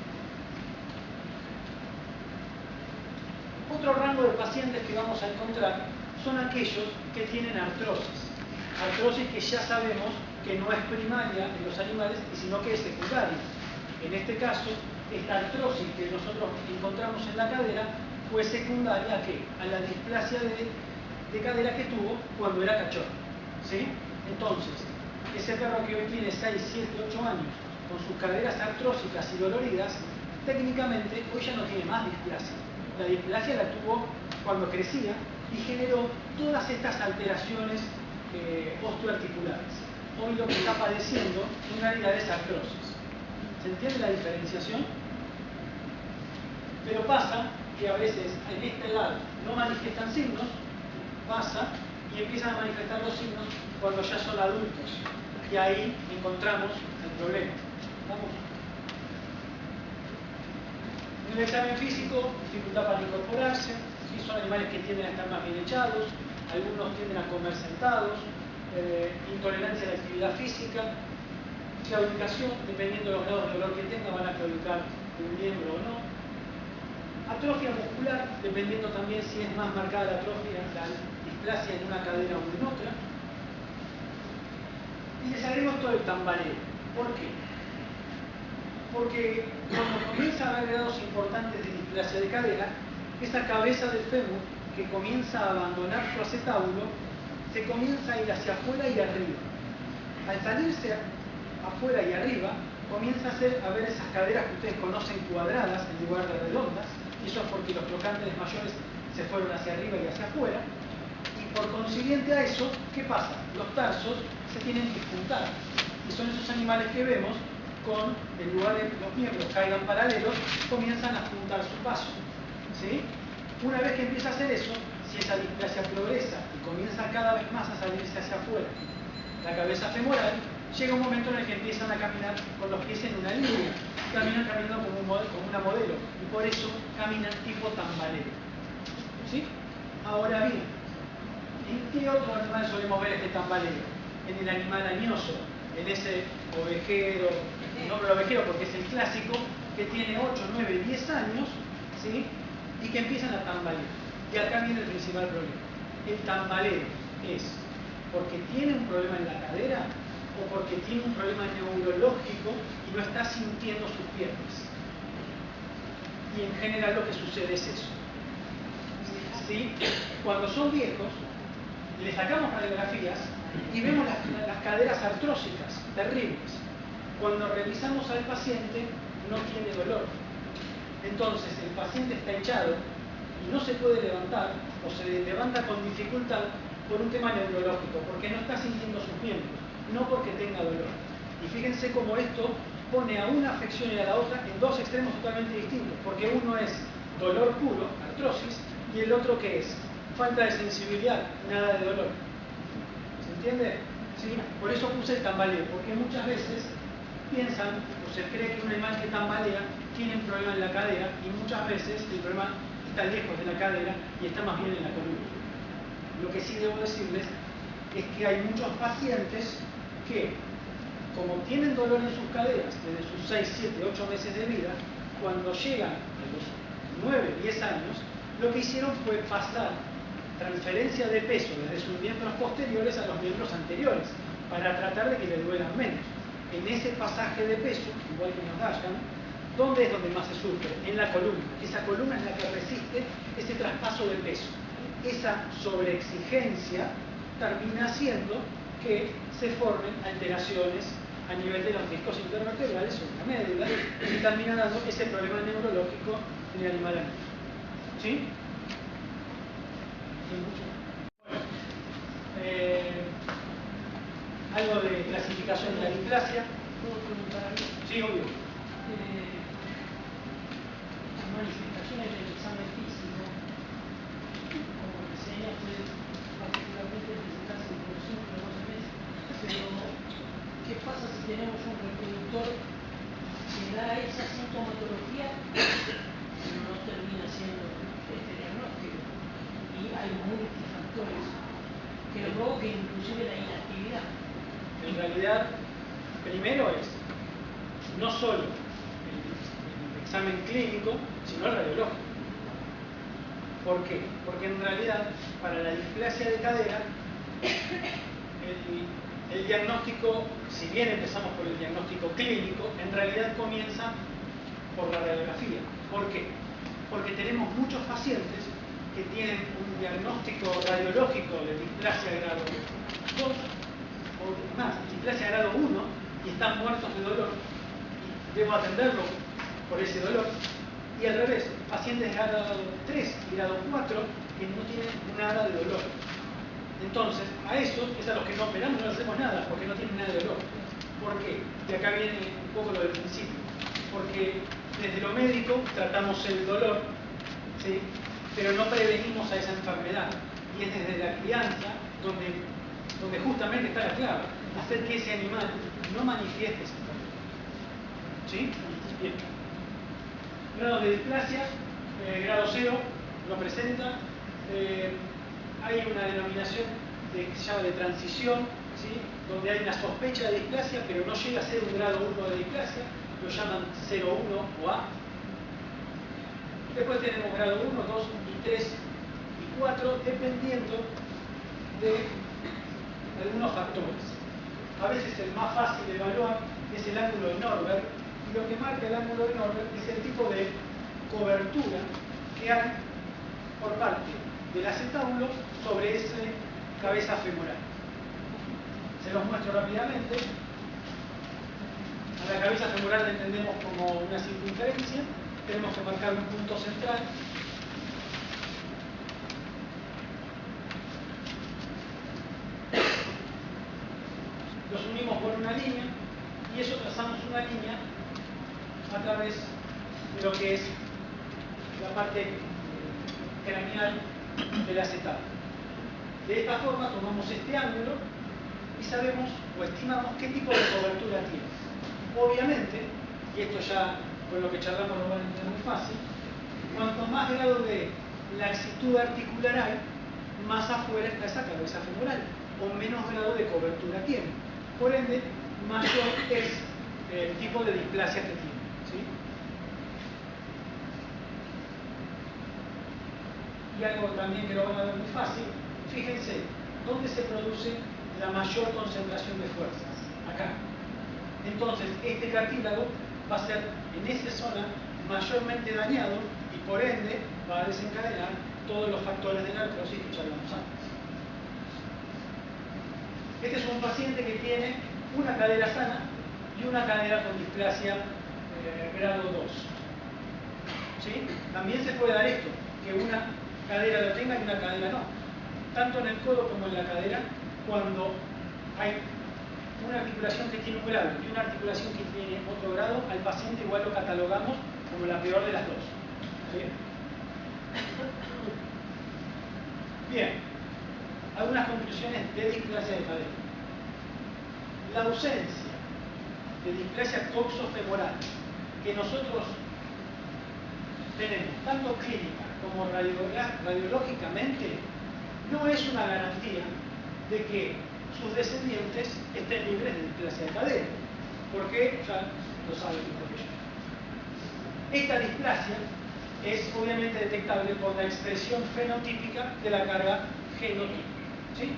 Otro rango de pacientes que vamos a encontrar son aquellos que tienen artrosis. artrosis que ya sabemos que no es primaria en los animales, sino que es secundaria. En este caso, esta artrosis que nosotros encontramos en la cadera fue secundaria ¿a qué? A la displasia de cadera que tuvo cuando era cachorro. ¿Sí? Entonces, ese perro que hoy tiene 6, 7, 8 años, con sus caderas artrósicas y doloridas, técnicamente hoy ya no tiene más displasia. La displasia la tuvo cuando crecía y generó todas estas alteraciones osteoarticulares. Hoy lo que está padeciendo en realidad es artrosis. ¿Se entiende la diferenciación? Pero pasa que a veces en esta edad no manifiestan signos, pasa y empiezan a manifestar los signos cuando ya son adultos. Y ahí encontramos el problema. ¿Vamos? En el examen físico, dificultad para incorporarse, ¿sí? Son animales que tienden a estar más bien echados, algunos tienden a comer sentados, intolerancia a la actividad física, claudicación, dependiendo de los grados de dolor que tenga, van a claudicar un miembro o no. Atrofia muscular, dependiendo también si es más marcada la atrofia, la displasia en una cadera o en otra. Y les haremos todo el tambaleo. ¿Por qué? Porque cuando comienza a haber grados importantes de displasia de cadera, esa cabeza del fémur que comienza a abandonar su acetábulo, se comienza a ir hacia afuera y arriba. Al salirse afuera y arriba, comienza a ver esas caderas que ustedes conocen cuadradas en lugar de redondas, y eso es porque los trocánteres mayores se fueron hacia arriba y hacia afuera, y por consiguiente a eso, ¿qué pasa? Los tarsos se tienen que juntar, y son esos animales que vemos con, en lugar de que los miembros caigan paralelos, comienzan a juntar su paso. ¿Sí? Una vez que empieza a hacer eso, si esa displasia progresa y comienza cada vez más a salirse hacia afuera, la cabeza femoral, llega un momento en el que empiezan a caminar con los pies en una línea, caminan caminando como una modelo, y por eso caminan tipo tambaleo. ¿Sí? Ahora bien, ¿en qué otro animal solemos ver este tambaleo? En el animal añoso, en ese ovejero, no pero ovejero porque es el clásico, que tiene 8, 9, 10 años, ¿sí? Y que empiezan a tambalear. Y acá viene el principal problema. El tambaleo es porque tiene un problema en la cadera o porque tiene un problema neurológico y no está sintiendo sus piernas. Y en general lo que sucede es eso. ¿Sí? Cuando son viejos, le sacamos radiografías y vemos las caderas artrósicas terribles. Cuando revisamos al paciente, no tiene dolor. Entonces el paciente está echado y no se puede levantar o se levanta con dificultad por un tema neurológico, porque no está sintiendo sus miembros, no porque tenga dolor. Y fíjense cómo esto pone a una afección y a la otra en dos extremos totalmente distintos, porque uno es dolor puro, artrosis, y el otro ¿qué es? Falta de sensibilidad, nada de dolor. ¿Se entiende? ¿Sí? Por eso puse el tambaleo, porque muchas veces piensan o se cree que un animal que tambalea tiene un problema en la cadera y muchas veces el problema está lejos de la cadera y está más bien en la columna. Lo que sí debo decirles es que hay muchos pacientes que, como tienen dolor en sus caderas desde sus 6, 7, 8 meses de vida, cuando llegan a los 9, 10 años, lo que hicieron fue pasar transferencia de peso desde sus miembros posteriores a los miembros anteriores, para tratar de que le duelan menos. En ese pasaje de peso, igual que nos Dayan, ¿dónde es donde más se sufre? En la columna. Esa columna es la que resiste ese traspaso de peso. Esa sobreexigencia termina haciendo que se formen alteraciones a nivel de los discos intervertebrales o la médula y termina dando ese problema neurológico en el animal animal. ¿Sí? Bueno, algo de clasificación de la displasia. ¿Puedo preguntar algo? Sí, obvio. Las manifestaciones del examen físico, como reseña, puede particularmente presentarse por 5 o 12 meses, pero ¿qué pasa si tenemos un reproductor que da esa sintomatología pero no termina siendo este diagnóstico? Y hay multifactores que lo provoquen, inclusive la inactividad. En realidad, primero es no solo el examen clínico, sino el radiológico. ¿Por qué? Porque en realidad, para la displasia de cadera, el diagnóstico, si bien empezamos por el diagnóstico clínico, en realidad comienza por la radiografía. ¿Por qué? Porque tenemos muchos pacientes que tienen un diagnóstico radiológico de displasia grado 2 o más, displasia grado 1, y están muertos de dolor, y debo atenderlo por ese dolor, y al revés, pacientes de grado 3 y grado 4 que no tienen nada de dolor. Entonces, a esos es a los que no operamos, no les hacemos nada, porque no tienen nada de dolor. ¿Por qué? Y acá viene un poco lo del principio. Porque desde lo médico tratamos el dolor, ¿sí? Pero no prevenimos a esa enfermedad. Y es desde la crianza donde justamente está la clave, hacer que ese animal no manifieste esa enfermedad. ¿Sí? Bien. Grado de displasia, grado 0, lo presenta. Hay una denominación que se llama de transición, ¿sí? Donde hay una sospecha de displasia, pero no llega a ser un grado 1 de displasia, lo llaman 0, 1 o A. Después tenemos grado 1, 2 y 3 y 4, dependiendo de algunos factores. A veces el más fácil de evaluar es el ángulo de Norberg, y lo que marca el ángulo de Norberg es el tipo de cobertura que hay por parte del acetábulo sobre esa cabeza femoral. Se los muestro rápidamente. A la cabeza femoral la entendemos como una circunferencia. Tenemos que marcar un punto central. Los unimos por una línea y eso trazamos una línea a través de lo que es la parte craneal del acetábulo. De esta forma tomamos este ángulo y sabemos o estimamos qué tipo de cobertura tiene. Obviamente, y esto ya con lo que charlamos lo van a entender muy fácil, cuanto más grado de laxitud articular hay, más afuera está esa cabeza femoral, o menos grado de cobertura tiene. Por ende, mayor es el tipo de displasia que tiene. ¿Sí? Y algo también que lo van a ver muy fácil, fíjense, ¿dónde se produce la mayor concentración de fuerzas? Acá. Entonces, este cartílago va a ser en esa zona mayormente dañado y por ende va a desencadenar todos los factores de necrosis que charlamos antes. Este es un paciente que tiene una cadera sana y una cadera con displasia grado 2. ¿Sí? También se puede dar esto, que una cadera lo tenga y una cadera no. Tanto en el codo como en la cadera, cuando hay una articulación que tiene un grado y una articulación que tiene otro grado, al paciente igual lo catalogamos como la peor de las dos. ¿Sí? Bien, algunas conclusiones de displasia de cadera. La ausencia de displasia coxofemoral que nosotros tenemos, tanto clínica como radiológicamente, no es una garantía de que sus descendientes estén libres de displasia de cadera, porque ya lo saben mejor que yo. Esta displasia es obviamente detectable por la expresión fenotípica de la carga genotípica. ¿Sí?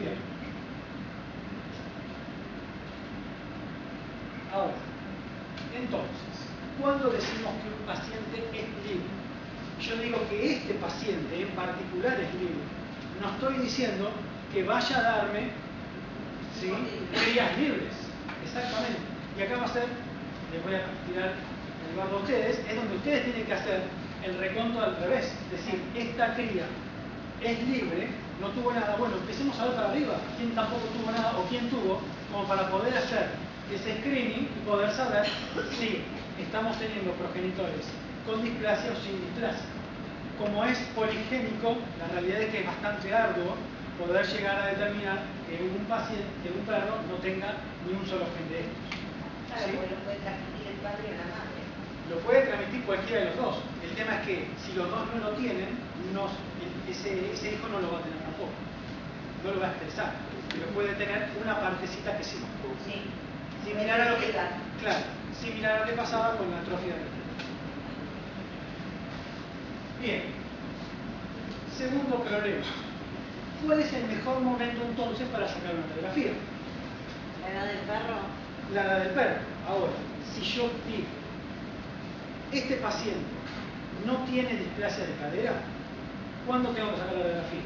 Bien. Ahora, entonces, ¿cuándo decimos que un paciente es libre? Yo digo que este paciente en particular es libre. No estoy diciendo que vaya a darme, ¿sí?, crías libres. Exactamente. Y acá va a ser, les voy a tirar el barro a ustedes, es donde ustedes tienen que hacer el reconto al revés. Es decir, esta cría es libre, no tuvo nada. Bueno, empecemos a ver para arriba quién tampoco tuvo nada o quién tuvo, como para poder hacer ese screening y poder saber si estamos teniendo progenitores con displasia o sin displasia. Como es poligénico, la realidad es que es bastante arduo poder llegar a determinar que un paciente, que un perro no tenga ni un solo gen de estos. Claro, ¿Sí? porque lo puede transmitir el padre o la madre. Lo puede transmitir cualquiera de los dos. El tema es que si los dos no lo tienen, ese hijo no lo va a tener tampoco. No lo va a expresar. Pero puede tener una partecita que sí. Sí. Similar a lo que, claro, similar a lo que pasaba con la atrofia del pelo. Bien. Segundo problema. ¿cuál es el mejor momento entonces para sacar una radiografía? ¿La edad del perro? La edad del perro. Ahora, si yo digo, este paciente no tiene displasia de cadera, ¿cuándo tengo que sacar la radiografía?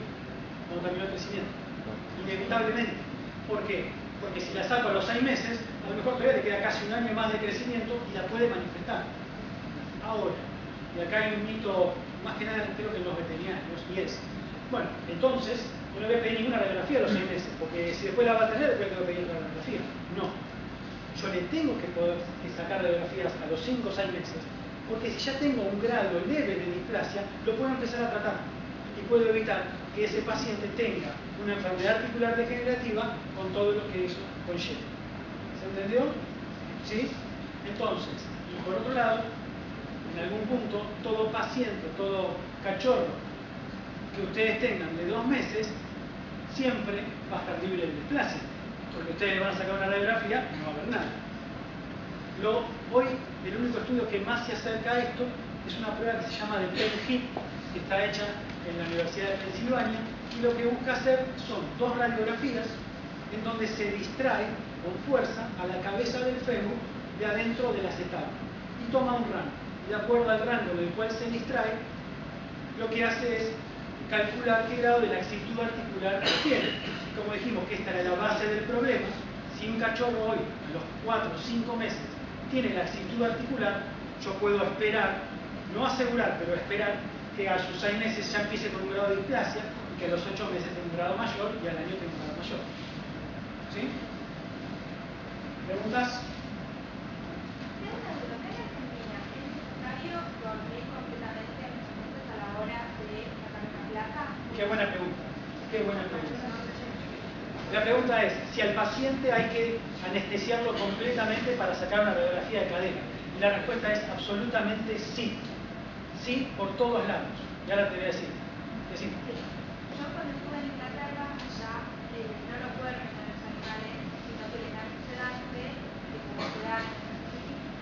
Cuando terminó el crecimiento. Inevitablemente. ¿Por qué? Porque si la saco a los 6 meses, a lo mejor todavía le queda casi un año más de crecimiento y la puede manifestar. Ahora, y acá hay un mito, más que nada creo que en los veterinarios, y es, bueno, entonces no le voy a pedir ninguna radiografía a los 6 meses, porque si después la va a tener, después tengo que pedir la radiografía. No. Yo le tengo que poder sacar radiografías a los 5 o 6 meses, porque si ya tengo un grado leve de displasia, lo puedo empezar a tratar y puedo evitar que ese paciente tenga una enfermedad articular degenerativa con todo lo que eso conlleva. ¿Se entendió? ¿Sí? Entonces, y por otro lado, en algún punto, todo paciente, todo cachorro que ustedes tengan de 2 meses, siempre va a estar libre de displasia, porque ustedes le van a sacar una radiografía y no va a haber nada. Hoy, el único estudio que más se acerca a esto es una prueba que se llama de PET-HIP, que está hecha en la Universidad de Pensilvania, y lo que busca hacer son 2 radiografías en donde se distrae con fuerza a la cabeza del fémur de adentro del acetablo y toma un rango. De acuerdo al rango del cual se distrae, lo que hace es calcular qué grado de laxitud articular tiene. Y como dijimos que esta era la base del problema, si un cachorro hoy, a los 4 o 5 meses, tiene laxitud articular, yo puedo esperar, no asegurar, pero esperar que a sus 6 meses ya empiece con un grado de displasia y que a los 8 meses tenga un grado mayor y al año tenga un grado mayor. ¿Sí? ¿Preguntas? Tengo una duda. ¿En Argentina es necesario dormir completamente entonces a la hora de sacar una placa? Qué buena pregunta. Qué buena pregunta. La pregunta es si al paciente hay que anestesiarlo completamente para sacar una radiografía de cadera. Y la respuesta es absolutamente sí. Sí, por todos lados. Y ahora te voy a decir. Decime. Yo cuando estuve en Inglaterra ya no lo pueden meter en los animales, sino que les dan un sedante, como sedante,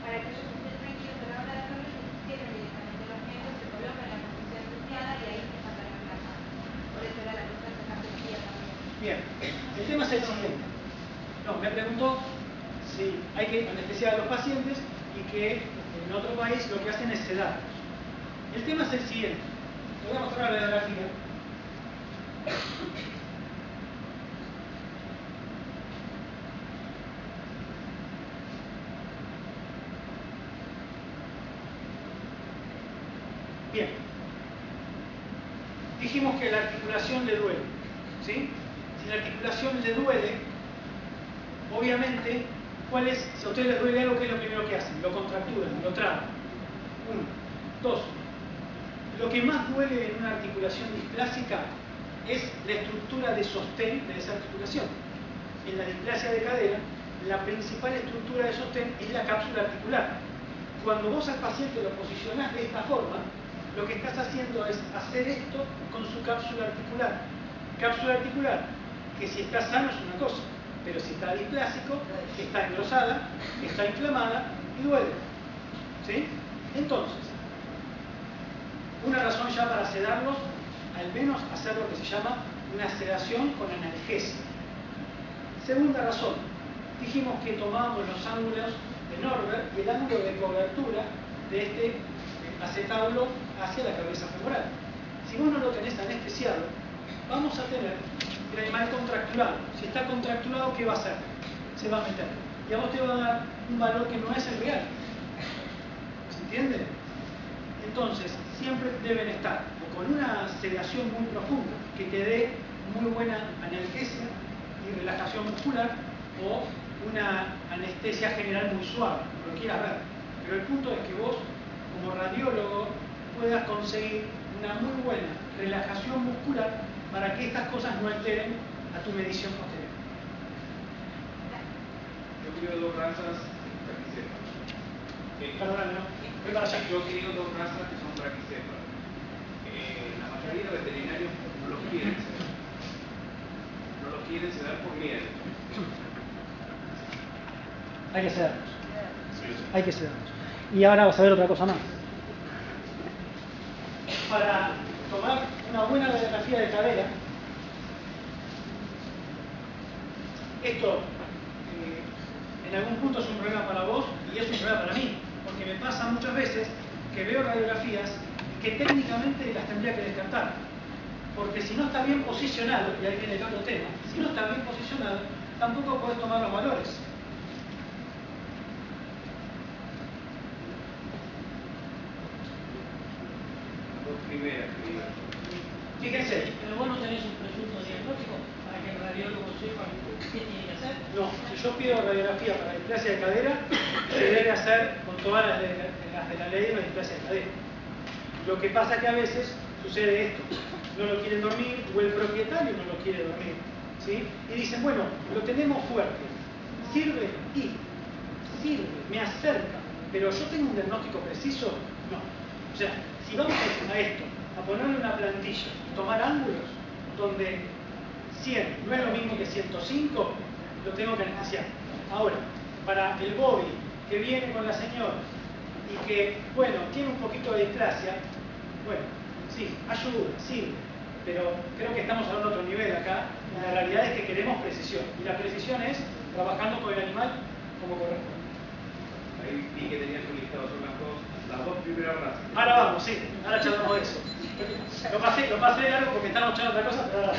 para que ellos estén tranquilos a la hora de hacerlo y se cierren directamente los miembros, se colocan en la posición deseada y ahí se saca la placa. Por eso era la cosa de sacar cirugía también. Bien, el tema es el siguiente. No, me preguntó si hay que anestesiar a los pacientes y que en otro país lo que hacen es sedar. El tema es el siguiente. Te voy a mostrar la radiografía. Bien. Dijimos que la articulación le duele. ¿Sí? Si la articulación le duele, obviamente, si a ustedes les duele algo, ¿qué es lo primero que hacen? Lo contracturan, lo traban. 1. 2. Lo que más duele en una articulación displásica es la estructura de sostén de esa articulación. En la displasia de cadera, la principal estructura de sostén es la cápsula articular. Cuando vos al paciente lo posicionás de esta forma, lo que estás haciendo es hacer esto con su cápsula articular. Cápsula articular, que si está sano es una cosa, pero si está displásico, está engrosada, está inflamada y duele. ¿Sí? Entonces, una razón ya para sedarlos, al menos hacer lo que se llama una sedación con analgesia. Segunda razón, dijimos que tomábamos los ángulos de Norbert y el ángulo de cobertura de este acetablo hacia la cabeza femoral. Si vos no lo tenés anestesiado, vamos a tener el animal contracturado. Si está contracturado, ¿qué va a hacer? Se va a meter. Y a vos te va a dar un valor que no es el real. ¿Se entiende? Entonces, siempre deben estar o con una sedación muy profunda que te dé muy buena analgesia y relajación muscular, o una anestesia general muy suave, como lo quieras ver. Pero el punto es que vos, como radiólogo, puedas conseguir una muy buena relajación muscular para que estas cosas no alteren a tu medición posterior. Yo creo 2 razas braquicéfalas. Perdóname, ¿no? Voy para allá. Yo creo 2 razas que son braquicéfalas. La mayoría de veterinarios no los quieren sedar. No los quieren sedar por miedo. Hay que sedarlos. Hay que sedarlos. Y ahora vas a ver otra cosa más. Para tomar una buena radiografía de cadera, esto en algún punto es un problema para vos y es un problema para mí, porque me pasa muchas veces que veo radiografías que técnicamente las tendría que descartar, porque si no está bien posicionado, y ahí viene el otro tema, si no está bien posicionado, tampoco podés tomar los valores. Primera, Fíjense. Pero vos no tenés un presunto diagnóstico para que el radiólogo sepa qué tiene que hacer. No, si yo pido radiografía para displasia de cadera, se debe hacer con todas las de la ley de la displasia de cadera. Lo que pasa es que a veces sucede esto, no lo quieren dormir o el propietario no lo quiere dormir, ¿sí? Y dicen, bueno, lo tenemos fuerte, sirve y sirve, me acerca, pero yo tengo un diagnóstico preciso, no. O sea, si vamos a esto, a ponerle una plantilla y tomar ángulos donde 100 no es lo mismo que 105, lo tengo que anestesiar. Ahora, para el body que viene con la señora y que, bueno, tiene un poquito de displasia, bueno, sí, ayuda, sirve, pero creo que estamos hablando de otro nivel acá. La realidad es que queremos precisión, y la precisión es trabajando con el animal como corresponde. Ahí vi que tenías un listado, son las dos primeras razas. Ahora vamos, sí, ahora charlamos de eso. Lo pasé de largo porque estábamos charlando otra cosa, pero ahora.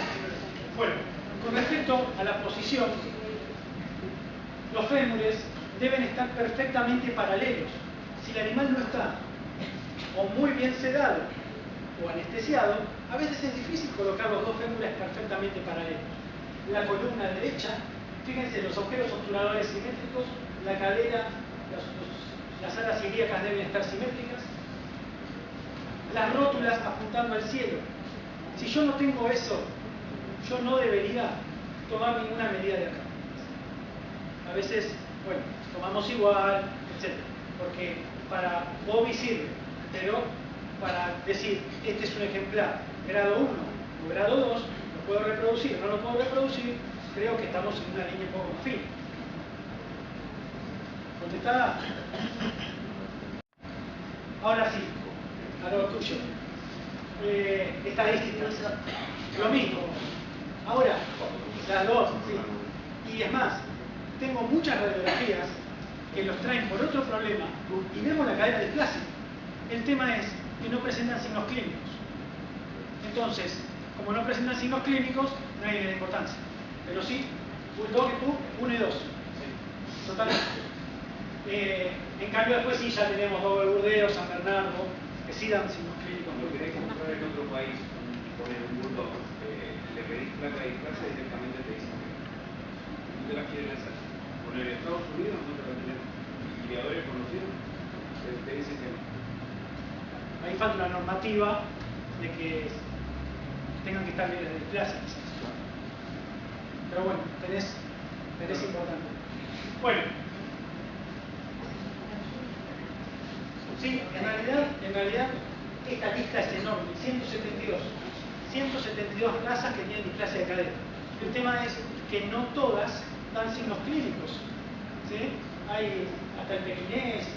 Bueno, con respecto a la posición, los fémures deben estar perfectamente paralelos. Si el animal no está o muy bien sedado o anestesiado, a veces es difícil colocar los dos fémures perfectamente paralelos. La columna derecha, fíjense, los agujeros obturadores simétricos, la cadera, las alas ilíacas deben estar simétricas, las rótulas apuntando al cielo. Si yo no tengo eso, yo no debería tomar ninguna medida de acá. A veces, bueno, tomamos igual, etc. Porque para Bobby sirve, pero para decir, este es un ejemplar grado 1 o grado 2, lo puedo reproducir o no lo puedo reproducir, creo que estamos en una línea un poco más fina. ¿Contestada? Ahora sí, a lo tuyo. Estadísticas. Lo mismo. Ahora, las dos, sí. Y es más, tengo muchas radiografías que los traen por otro problema y vemos la cadera displásica. El tema es que no presentan signos clínicos. Entonces, como no presentan signos clínicos, no hay importancia. Pero sí, Bulldog y tú, 1 y 2. Totalmente. En cambio, después sí ya tenemos Doble Burdeos, San Bernardo, que sí dan signos clínicos. Lo querés comprar en otro país, poner un bulldog, le pedís placa de displasia y directamente te dicen que no te la quieren hacer. Poner en Estados Unidos no te la tienen criadores conocidos, te dicen que no. Ahí falta una normativa de que tengan que estar libres de displasia. Pero bueno, tenés importante. Bueno. Sí, en realidad esta lista es enorme, 172 razas que tienen displasia de cadera. El tema es que no todas dan signos clínicos, ¿sí? Hay hasta el pequinés,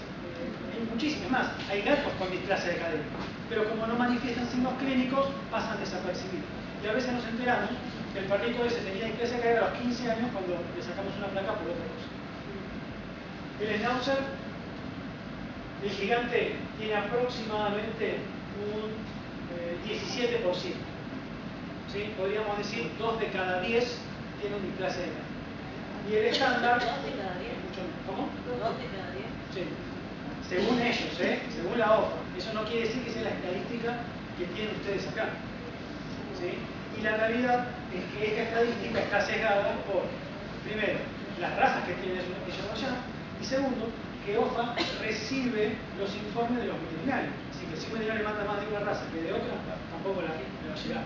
hay muchísimas más, hay gatos con displasia de cadera, pero como no manifiestan signos clínicos, pasan desapercibidos. Y a veces nos enteramos que el perrito ese tenía displasia de cadera a los 15 años cuando le sacamos una placa por otra cosa. El Schnauzer, el gigante, tiene aproximadamente un 17%. ¿Sí? Podríamos decir 2 de cada 10 tienen un displasia de cadera. Y el estándar... 2 de cada 10. ¿Cómo? 2 de cada 10. Sí. Según ellos, según la OFA. Eso no quiere decir que sea la estadística que tienen ustedes acá. ¿Sí? Y la realidad es que esta estadística está sesgada por, primero, las razas que tienen ellos allá, y segundo, que OFA recibe los informes de los veterinarios. Así que si un veterinario manda más de una raza que de otra, tampoco le va a llegar.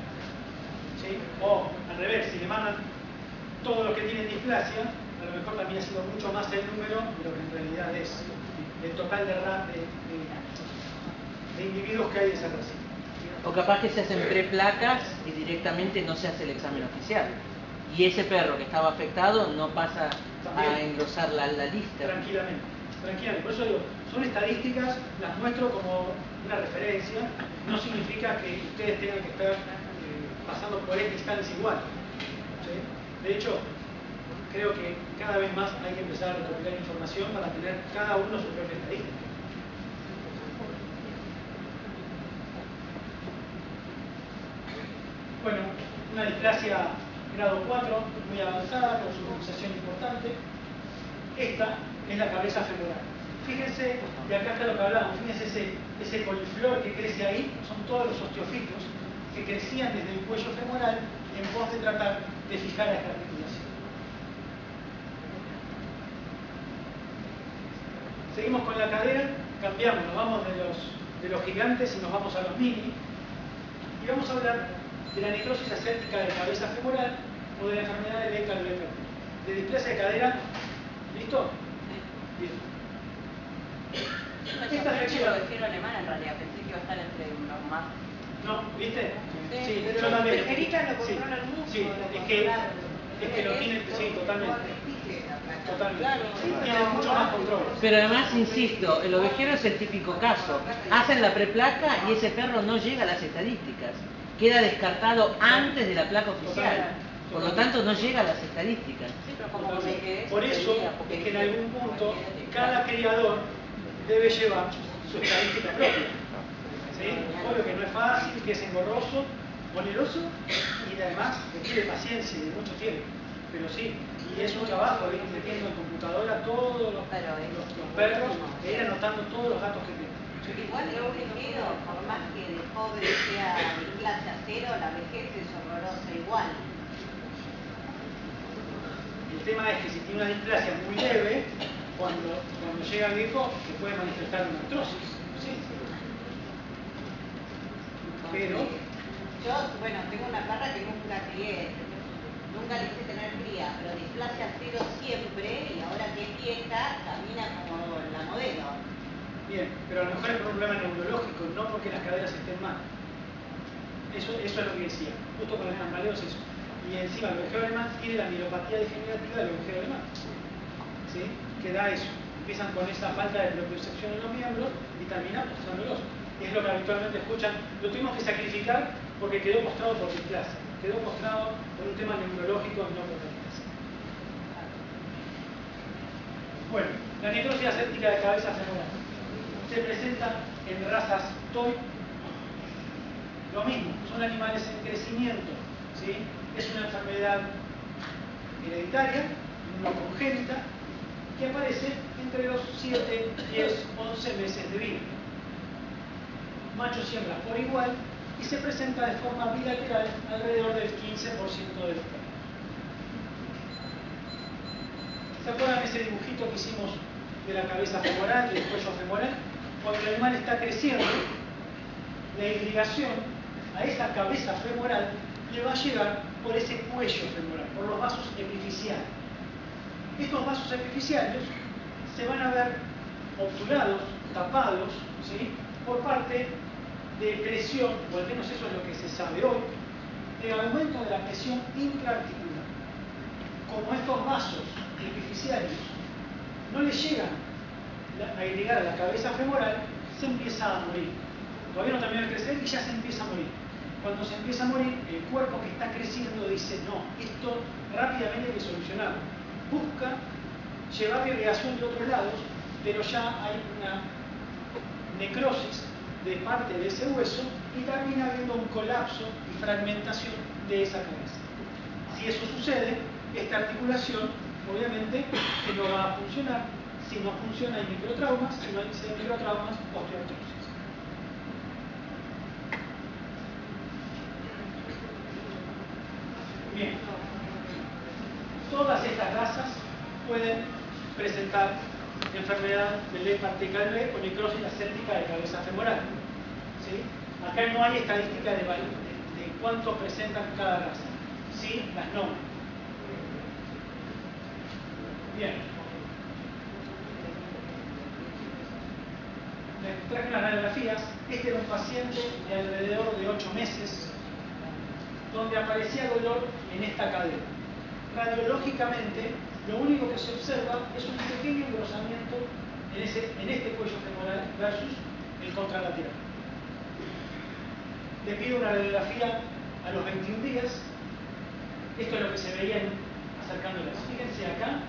¿Sí? O al revés, si le mandan todos los que tienen displasia, a lo mejor también ha sido mucho más el número de lo que en realidad es el total de individuos que hay de esa raza. O capaz que se hacen preplacas y directamente no se hace el examen oficial. Y ese perro que estaba afectado no pasa a engrosar la lista. Tranquilamente. Por eso digo, son estadísticas, las muestro como una referencia, no significa que ustedes tengan que estar pasando por esta instancia igual. ¿Sí? De hecho, creo que cada vez más hay que empezar a recopilar información para tener cada uno su propia estadística. Bueno, una displasia grado 4, muy avanzada, con su luxación importante. Esta es la cabeza femoral. Fíjense, y acá está lo que hablamos, fíjense ese coliflor que crece ahí, son todos los osteofitos que crecían desde el cuello femoral en pos de tratar de fijar a esta articulación. Seguimos con la cadera, cambiamos, nos vamos de los gigantes y nos vamos a los mini. Y vamos a hablar de la necrosis aséptica de cabeza femoral o de la enfermedad de Becker-Leber. De displasia de cadera, ¿listo? Bien. Esta afección... Lo vejiero alemán en realidad, pensé que iba a estar entre los más... No, ¿viste? Sí, yo pero también. los vejeritas lo controlan mucho. Sí, es que lo tienen, sí, totalmente. Totalmente. Tienen mucho más control. Pero además, insisto, el ovejero es el típico caso. Hacen la preplaca y ese perro no llega a las estadísticas. Queda descartado antes de la placa oficial. Por lo tanto, no llega a las estadísticas. Por eso es que en algún punto cada criador debe llevar su estadística propia. ¿Sí? Obvio que no es fácil, que es engorroso, oneroso y además requiere paciencia y mucho tiempo. Pero sí, y es un trabajo de ir metiendo en computadora todos los perros e ir anotando todos los datos que tienen. Igual el ovejero, por más que de pobre sea de clase a cero, la vejez es horrorosa igual. El tema es que si tiene una displasia muy leve, cuando llega al viejo se puede manifestar una artrosis. ¿Sí? Pero yo, bueno, tengo una perra que nunca crié, nunca le hice tener cría, pero displasia cero siempre y ahora que es vieja camina como la modelo. Bien, pero a lo mejor es por un problema neurológico, no porque las caderas estén mal. Eso es lo que decía. Justo con el tambaleo es eso. Y encima el ovejero alemán tiene la mielopatía degenerativa del ovejero alemán. ¿Sí? Que da eso. Empiezan con esa falta de propiocepción en los miembros y terminan postrándolos. Es lo que habitualmente escuchan. Lo tuvimos que sacrificar porque quedó postrado por displasia. Quedó postrado por un tema neurológico y no por displasia. Bueno, la necrosis aséptica de cabeza femoral se presenta en razas toy. Lo mismo, son animales en crecimiento, ¿sí? Es una enfermedad hereditaria, no congénita, que aparece entre los 7, 10, 11 meses de vida. Machos y hembras por igual y se presenta de forma bilateral alrededor del 15% de los perros. ¿Se acuerdan ese dibujito que hicimos de la cabeza femoral, del cuello femoral? Cuando el animal está creciendo, la irrigación a esa cabeza femoral le va a llegar por ese cuello femoral, por los vasos epifisiales. Estos vasos epifisiales se van a ver obturados, tapados, ¿sí? Por parte de presión, o al menos eso es lo que se sabe hoy, de aumento de la presión intraarticular. Como estos vasos epifisiales no le llegan a irrigar a la cabeza femoral, se empieza a morir. Todavía no termina de crecer y ya se empieza a morir. Cuando se empieza a morir, el cuerpo que está creciendo dice, no, esto rápidamente hay que solucionarlo. Busca llevar irrigación de otros lados, pero ya hay una necrosis de parte de ese hueso y termina habiendo un colapso y fragmentación de esa cabeza. Si eso sucede, esta articulación obviamente que no va a funcionar. Si no funciona hay microtraumas, si no hay microtraumas, osteoartrosis. Bien, todas estas razas pueden presentar enfermedad de Leber-Leber o necrosis aséptica de cabeza femoral. ¿Sí? Acá no hay estadística de cuánto presentan cada raza. Sí, las nombres. Bien. Les traje unas radiografías. Este era un paciente de alrededor de 8 meses donde aparecía dolor en esta cadera. Radiológicamente, lo único que se observa es un pequeño engrosamiento en este cuello femoral versus el contralateral. Le pido una radiografía a los 21 días. Esto es lo que se veía acercándolas. Fíjense acá,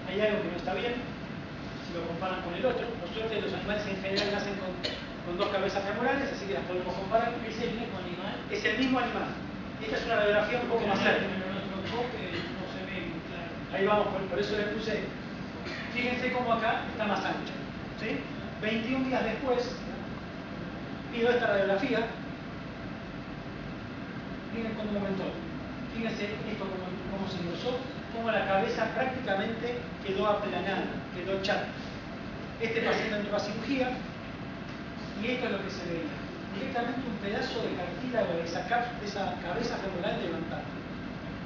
hay algo que no está bien, si lo comparan con el otro. Por suerte los animales en general nacen con dos cabezas femorales, así que las podemos comparar. ¿Es el mismo animal? Es el mismo animal. Esta es una radiografía un poco más larga. Pero en otro enfoque no se ve muy claro. Ahí vamos, por eso le puse. Fíjense cómo acá está más ancho. ¿Sí? 21 días después, pido esta radiografía. Miren cómo aumentó. Fíjense esto cómo se engrosó, cómo la cabeza prácticamente quedó aplanada, quedó chata. Este paciente entró a cirugía y esto es lo que se veía. Directamente un pedazo de cartílago de esa cabeza femoral levantada.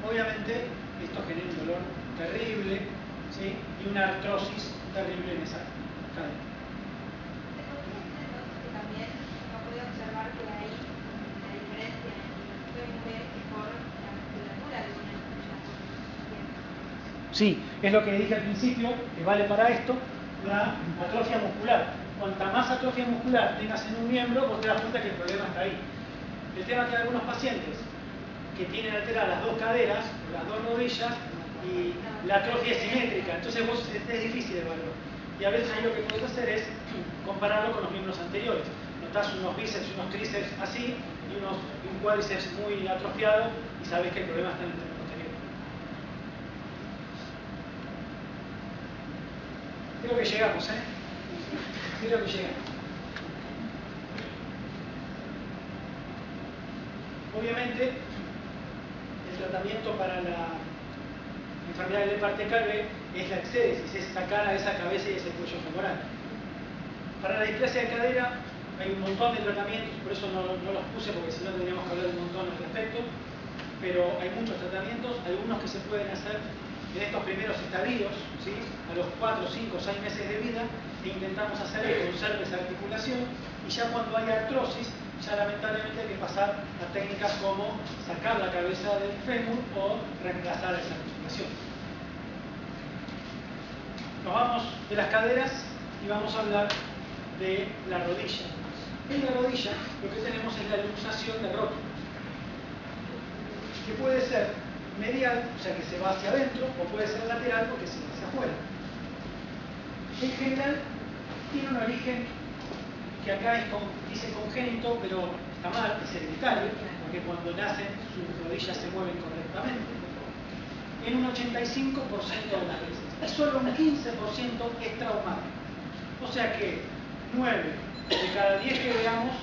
Obviamente esto genera un dolor terrible, ¿sí? Y una artrosis terrible en esa cadera. ¿Se podría decir entonces que también uno puede observar que hay una diferencia en el fémur por la musculatura de una articulación? Sí, es lo que dije al principio, que vale para esto, la atrofia muscular. Cuanta más atrofia muscular tengas en un miembro, vos te das cuenta que el problema está ahí. El tema es que hay algunos pacientes que tienen alteradas las dos caderas, las dos rodillas, y la atrofia es simétrica, entonces vos es difícil de evaluar. Y a veces ahí lo que podés hacer es compararlo con los miembros anteriores. Notás unos bíceps y unos tríceps así, y un cuádriceps muy atrofiado, y sabés que el problema está en el tren posterior. Creo que llegamos, ¿eh? Creo que llegamos. Obviamente, el tratamiento para la enfermedad del Lepard-Calvé es la exéresis, es sacar a esa cabeza y ese cuello femoral. Para la displasia de cadera hay un montón de tratamientos, por eso no los puse porque si no tendríamos que hablar un montón al respecto, pero hay muchos tratamientos, algunos que se pueden hacer en estos primeros estadios, ¿sí? A los 4, 5, 6 meses de vida, e intentamos hacer que conserve esa articulación, y ya cuando hay artrosis, ya lamentablemente hay que pasar a técnicas como sacar la cabeza del fémur o reemplazar esa articulación. Nos vamos de las caderas y vamos a hablar de la rodilla. En la rodilla lo que tenemos es la luxación de rótula, que puede ser medial, o sea que se va hacia adentro, o puede ser lateral porque se va hacia afuera. En general tiene un origen que acá dice congénito, pero está mal, es hereditario, porque cuando nacen sus rodillas se mueven correctamente, en un 85% de las veces. Y solo un 15% es traumático. O sea que 9 de cada 10 que veamos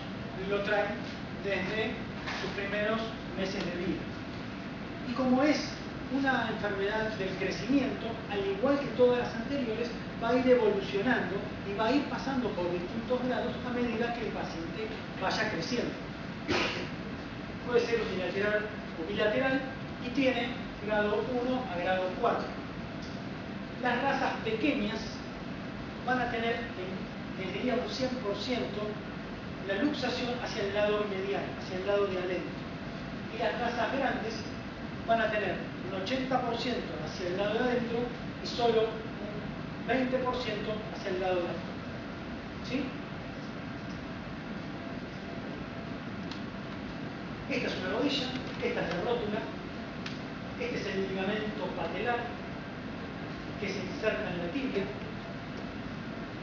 lo traen desde sus primeros meses de vida. Y como es una enfermedad del crecimiento, al igual que todas las anteriores, va a ir evolucionando y va a ir pasando por distintos grados a medida que el paciente vaya creciendo. Puede ser unilateral o bilateral y tiene grado 1 a grado 4. Las razas pequeñas van a tener, les diría un 100%, la luxación hacia el lado medial, hacia el lado de adentro. Y las razas grandes van a tener un 80% hacia el lado de adentro y solo un 20% hacia el lado de afuera. ¿Sí? Esta es una rodilla, esta es la rótula, este es el ligamento patelar que se inserta en la tibia,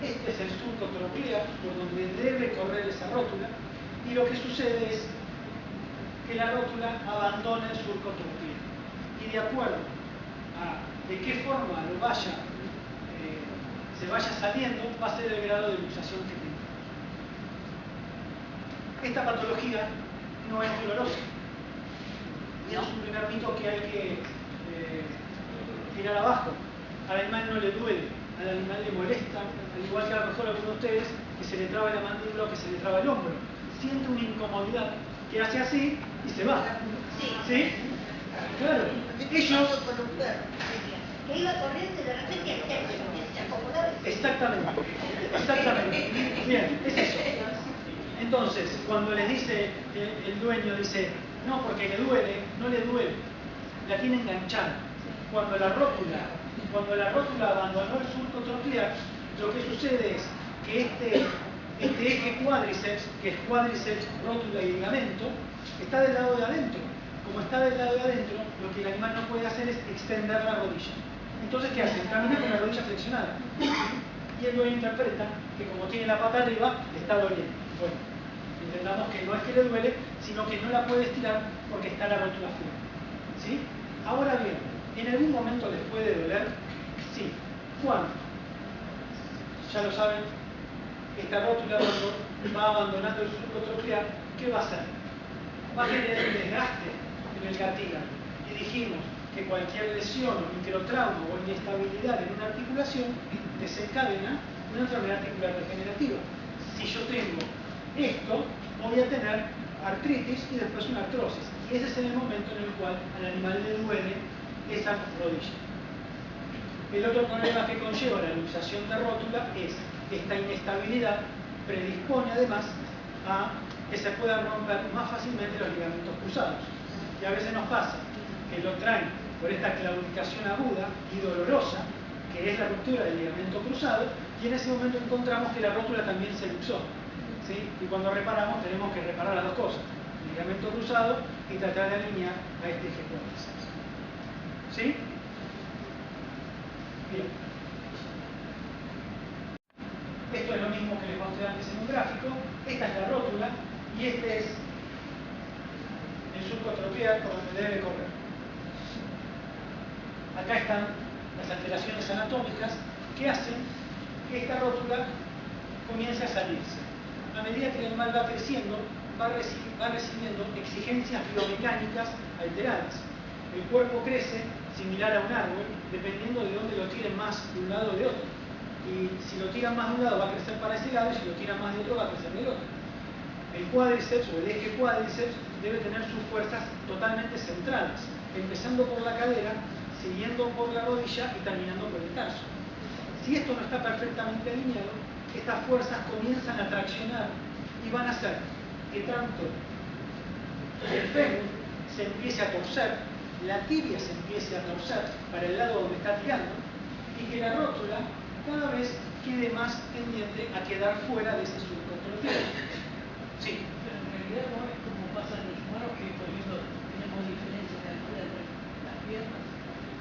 este es el surco troclear por donde debe correr esa rótula, y lo que sucede es que la rótula abandona el surco troclear. Y de acuerdo a de qué forma lo se vaya saliendo, va a ser el grado de luxación que tenga. Esta patología no es dolorosa. Es un primer mito que hay que tirar abajo. Al animal no le duele, al animal le molesta, al igual que a lo mejor a algunos de ustedes, que se le traba la mandíbula o que se le traba el hombro. Siente una incomodidad que hace así y se va. ¿Sí? Claro. Ellos... Que iba corriendo y de repente se acomodaba. Exactamente. Bien, es eso. Entonces, cuando les dice el dueño, dice, no, porque le duele, no le duele, la tiene enganchada. Cuando la rótula abandonó el surco troclear, lo que sucede es que este eje cuádriceps, que es cuádriceps, rótula y ligamento, está del lado de adentro. como está del lado de adentro, lo que el animal no puede hacer es extender la rodilla. Entonces, ¿qué hace? Camina con la rodilla flexionada. Y el dueño interpreta que como tiene la pata arriba, le está doliendo. Bueno, entendamos que no es que le duele, sino que no la puede estirar porque está la rótula fuera. ¿Sí? Ahora bien, ¿en algún momento les puede doler? Sí. ¿Cuándo? Ya lo saben, esta rótula cuando va abandonando el surco troquear, ¿qué va a hacer? Va a generar un desgaste en el cartílago. Y dijimos que cualquier lesión o microtrauma o inestabilidad en una articulación desencadena una enfermedad articular degenerativa. Si yo tengo esto, voy a tener artritis y después una artrosis. Y ese es el momento en el cual al animal le duele esa rodilla. El otro problema que conlleva la luxación de rótula es esta inestabilidad predispone además a que se puedan romper más fácilmente los ligamentos cruzados. Y a veces nos pasa que lo traen por esta claudicación aguda y dolorosa, que es la ruptura del ligamento cruzado, y en ese momento encontramos que la rótula también se luxó. ¿Sí? Y cuando reparamos tenemos que reparar las dos cosas, el ligamento cruzado y tratar de alinear a este eje cuádriceps. ¿Sí? Bien. Esto es lo mismo que les mostré antes en un gráfico. Esta es la rótula y este es el surco troquear por donde debe correr. Acá están las alteraciones anatómicas que hacen que esta rótula comience a salirse. A medida que el animal va creciendo, va recibiendo exigencias biomecánicas alteradas. El cuerpo crece similar a un árbol, dependiendo de dónde lo tiren más de un lado o de otro. Y si lo tiran más de un lado va a crecer para ese lado, y si lo tiran más de otro va a crecer del otro. El cuádriceps o el eje cuádriceps debe tener sus fuerzas totalmente centradas, empezando por la cadera, siguiendo por la rodilla y terminando por el tarso. Si esto no está perfectamente alineado, estas fuerzas comienzan a traccionar y van a hacer que tanto el fémur se empiece a torcer, la tibia se empiece a torcer para el lado donde está tirando y que la rótula cada vez quede más tendiente a quedar fuera de ese surco troquear. Sí. Pero en realidad no es como pasa en los humanos, que por ejemplo tenemos diferencias de altura entre las piernas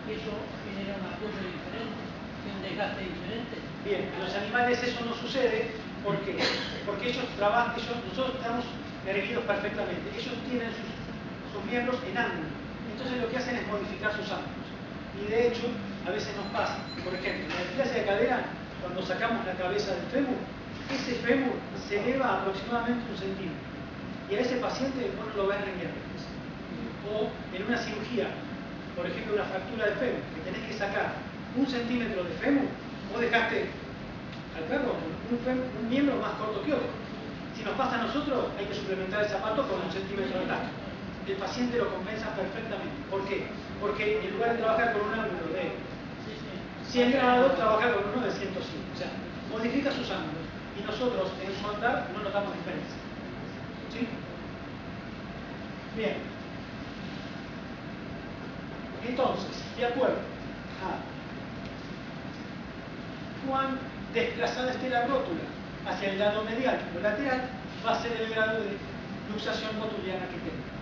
y eso genera un apoyo diferente y un desgaste diferente. Bien, en los animales eso no sucede. ¿Por qué? Porque ellos trabajan, nosotros estamos erguidos perfectamente. Ellos tienen sus miembros en ángulo. Entonces lo que hacen es modificar sus ángulos. Y de hecho, a veces nos pasa, por ejemplo, en la displasia de cadera, cuando sacamos la cabeza del fémur, ese fémur se eleva aproximadamente 1 centímetro. Y a ese paciente vos no lo ves renguear. O en una cirugía, por ejemplo, una fractura de fémur, que tenés que sacar 1 centímetro de fémur, vos dejaste al perro un miembro más corto que otro. Si nos pasa a nosotros, hay que suplementar el zapato con 1 centímetro de tacto. El paciente lo compensa perfectamente. ¿Por qué? Porque en lugar de trabajar con un ángulo de 100 grados, trabaja con uno de 105. O sea, modifica sus ángulos. Y nosotros en su andar no notamos diferencia. ¿Sí? Bien. Entonces, de acuerdo a cuán desplazada esté la rótula hacia el lado medial o lateral, va a ser el grado de luxación rotuliana que tenga.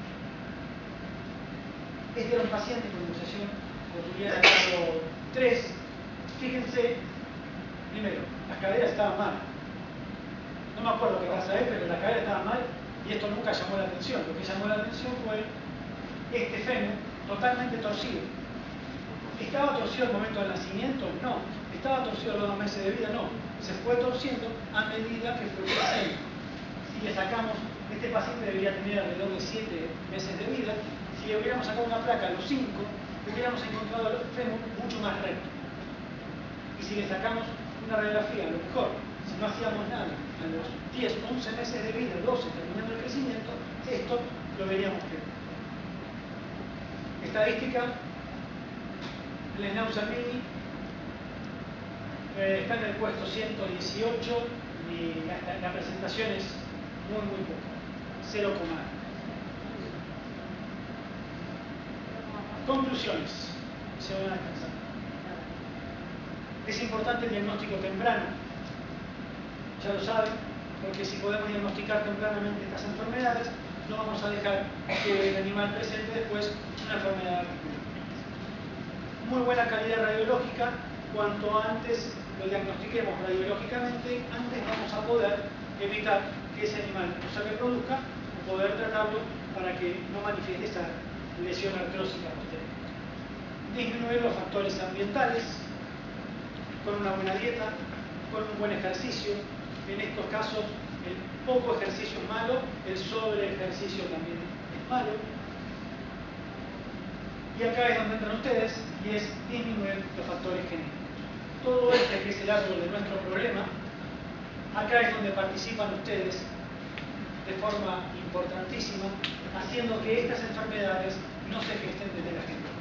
Este era un paciente con luxación rotuliana grado 3. Fíjense, primero, las caderas estaban mal. No me acuerdo qué raza es, pero las caderas estaban mal y esto nunca llamó la atención. Lo que llamó la atención fue este fémur totalmente torcido. ¿Estaba torcido al momento del nacimiento? No. ¿Estaba torcido a los 2 meses de vida? No. Se fue torciendo a medida que fue creciendo. Si le sacamos, este paciente debería tener alrededor de 7 meses de vida. Si le hubiéramos sacado una placa a los 5, hubiéramos encontrado el fémur mucho más recto. Y si le sacamos una radiografía, a lo mejor, si no hacíamos nada, a los 10, 11 meses de vida, 12, terminando el crecimiento, esto lo veríamos peor. Estadística, el Schnauzer Mini está en el puesto 118 y la presentación es muy poca, 0,1. Conclusiones, se van a alcanzar. Es importante el diagnóstico temprano, ya lo saben, porque si podemos diagnosticar tempranamente estas enfermedades, no vamos a dejar que el animal presente después una enfermedad articular. Muy buena calidad radiológica, cuanto antes lo diagnostiquemos radiológicamente, antes vamos a poder evitar que ese animal no se reproduzca o poder tratarlo para que no manifieste esa lesión artrósica posterior. Disminuir los factores ambientales con una buena dieta, con un buen ejercicio. En estos casos el poco ejercicio es malo, el sobre ejercicio también es malo. Y acá es donde entran ustedes, y es disminuir los factores genéticos. Todo este que es el árbol de nuestro problema, acá es donde participan ustedes de forma importantísima, haciendo que estas enfermedades no se gesten desde la gente.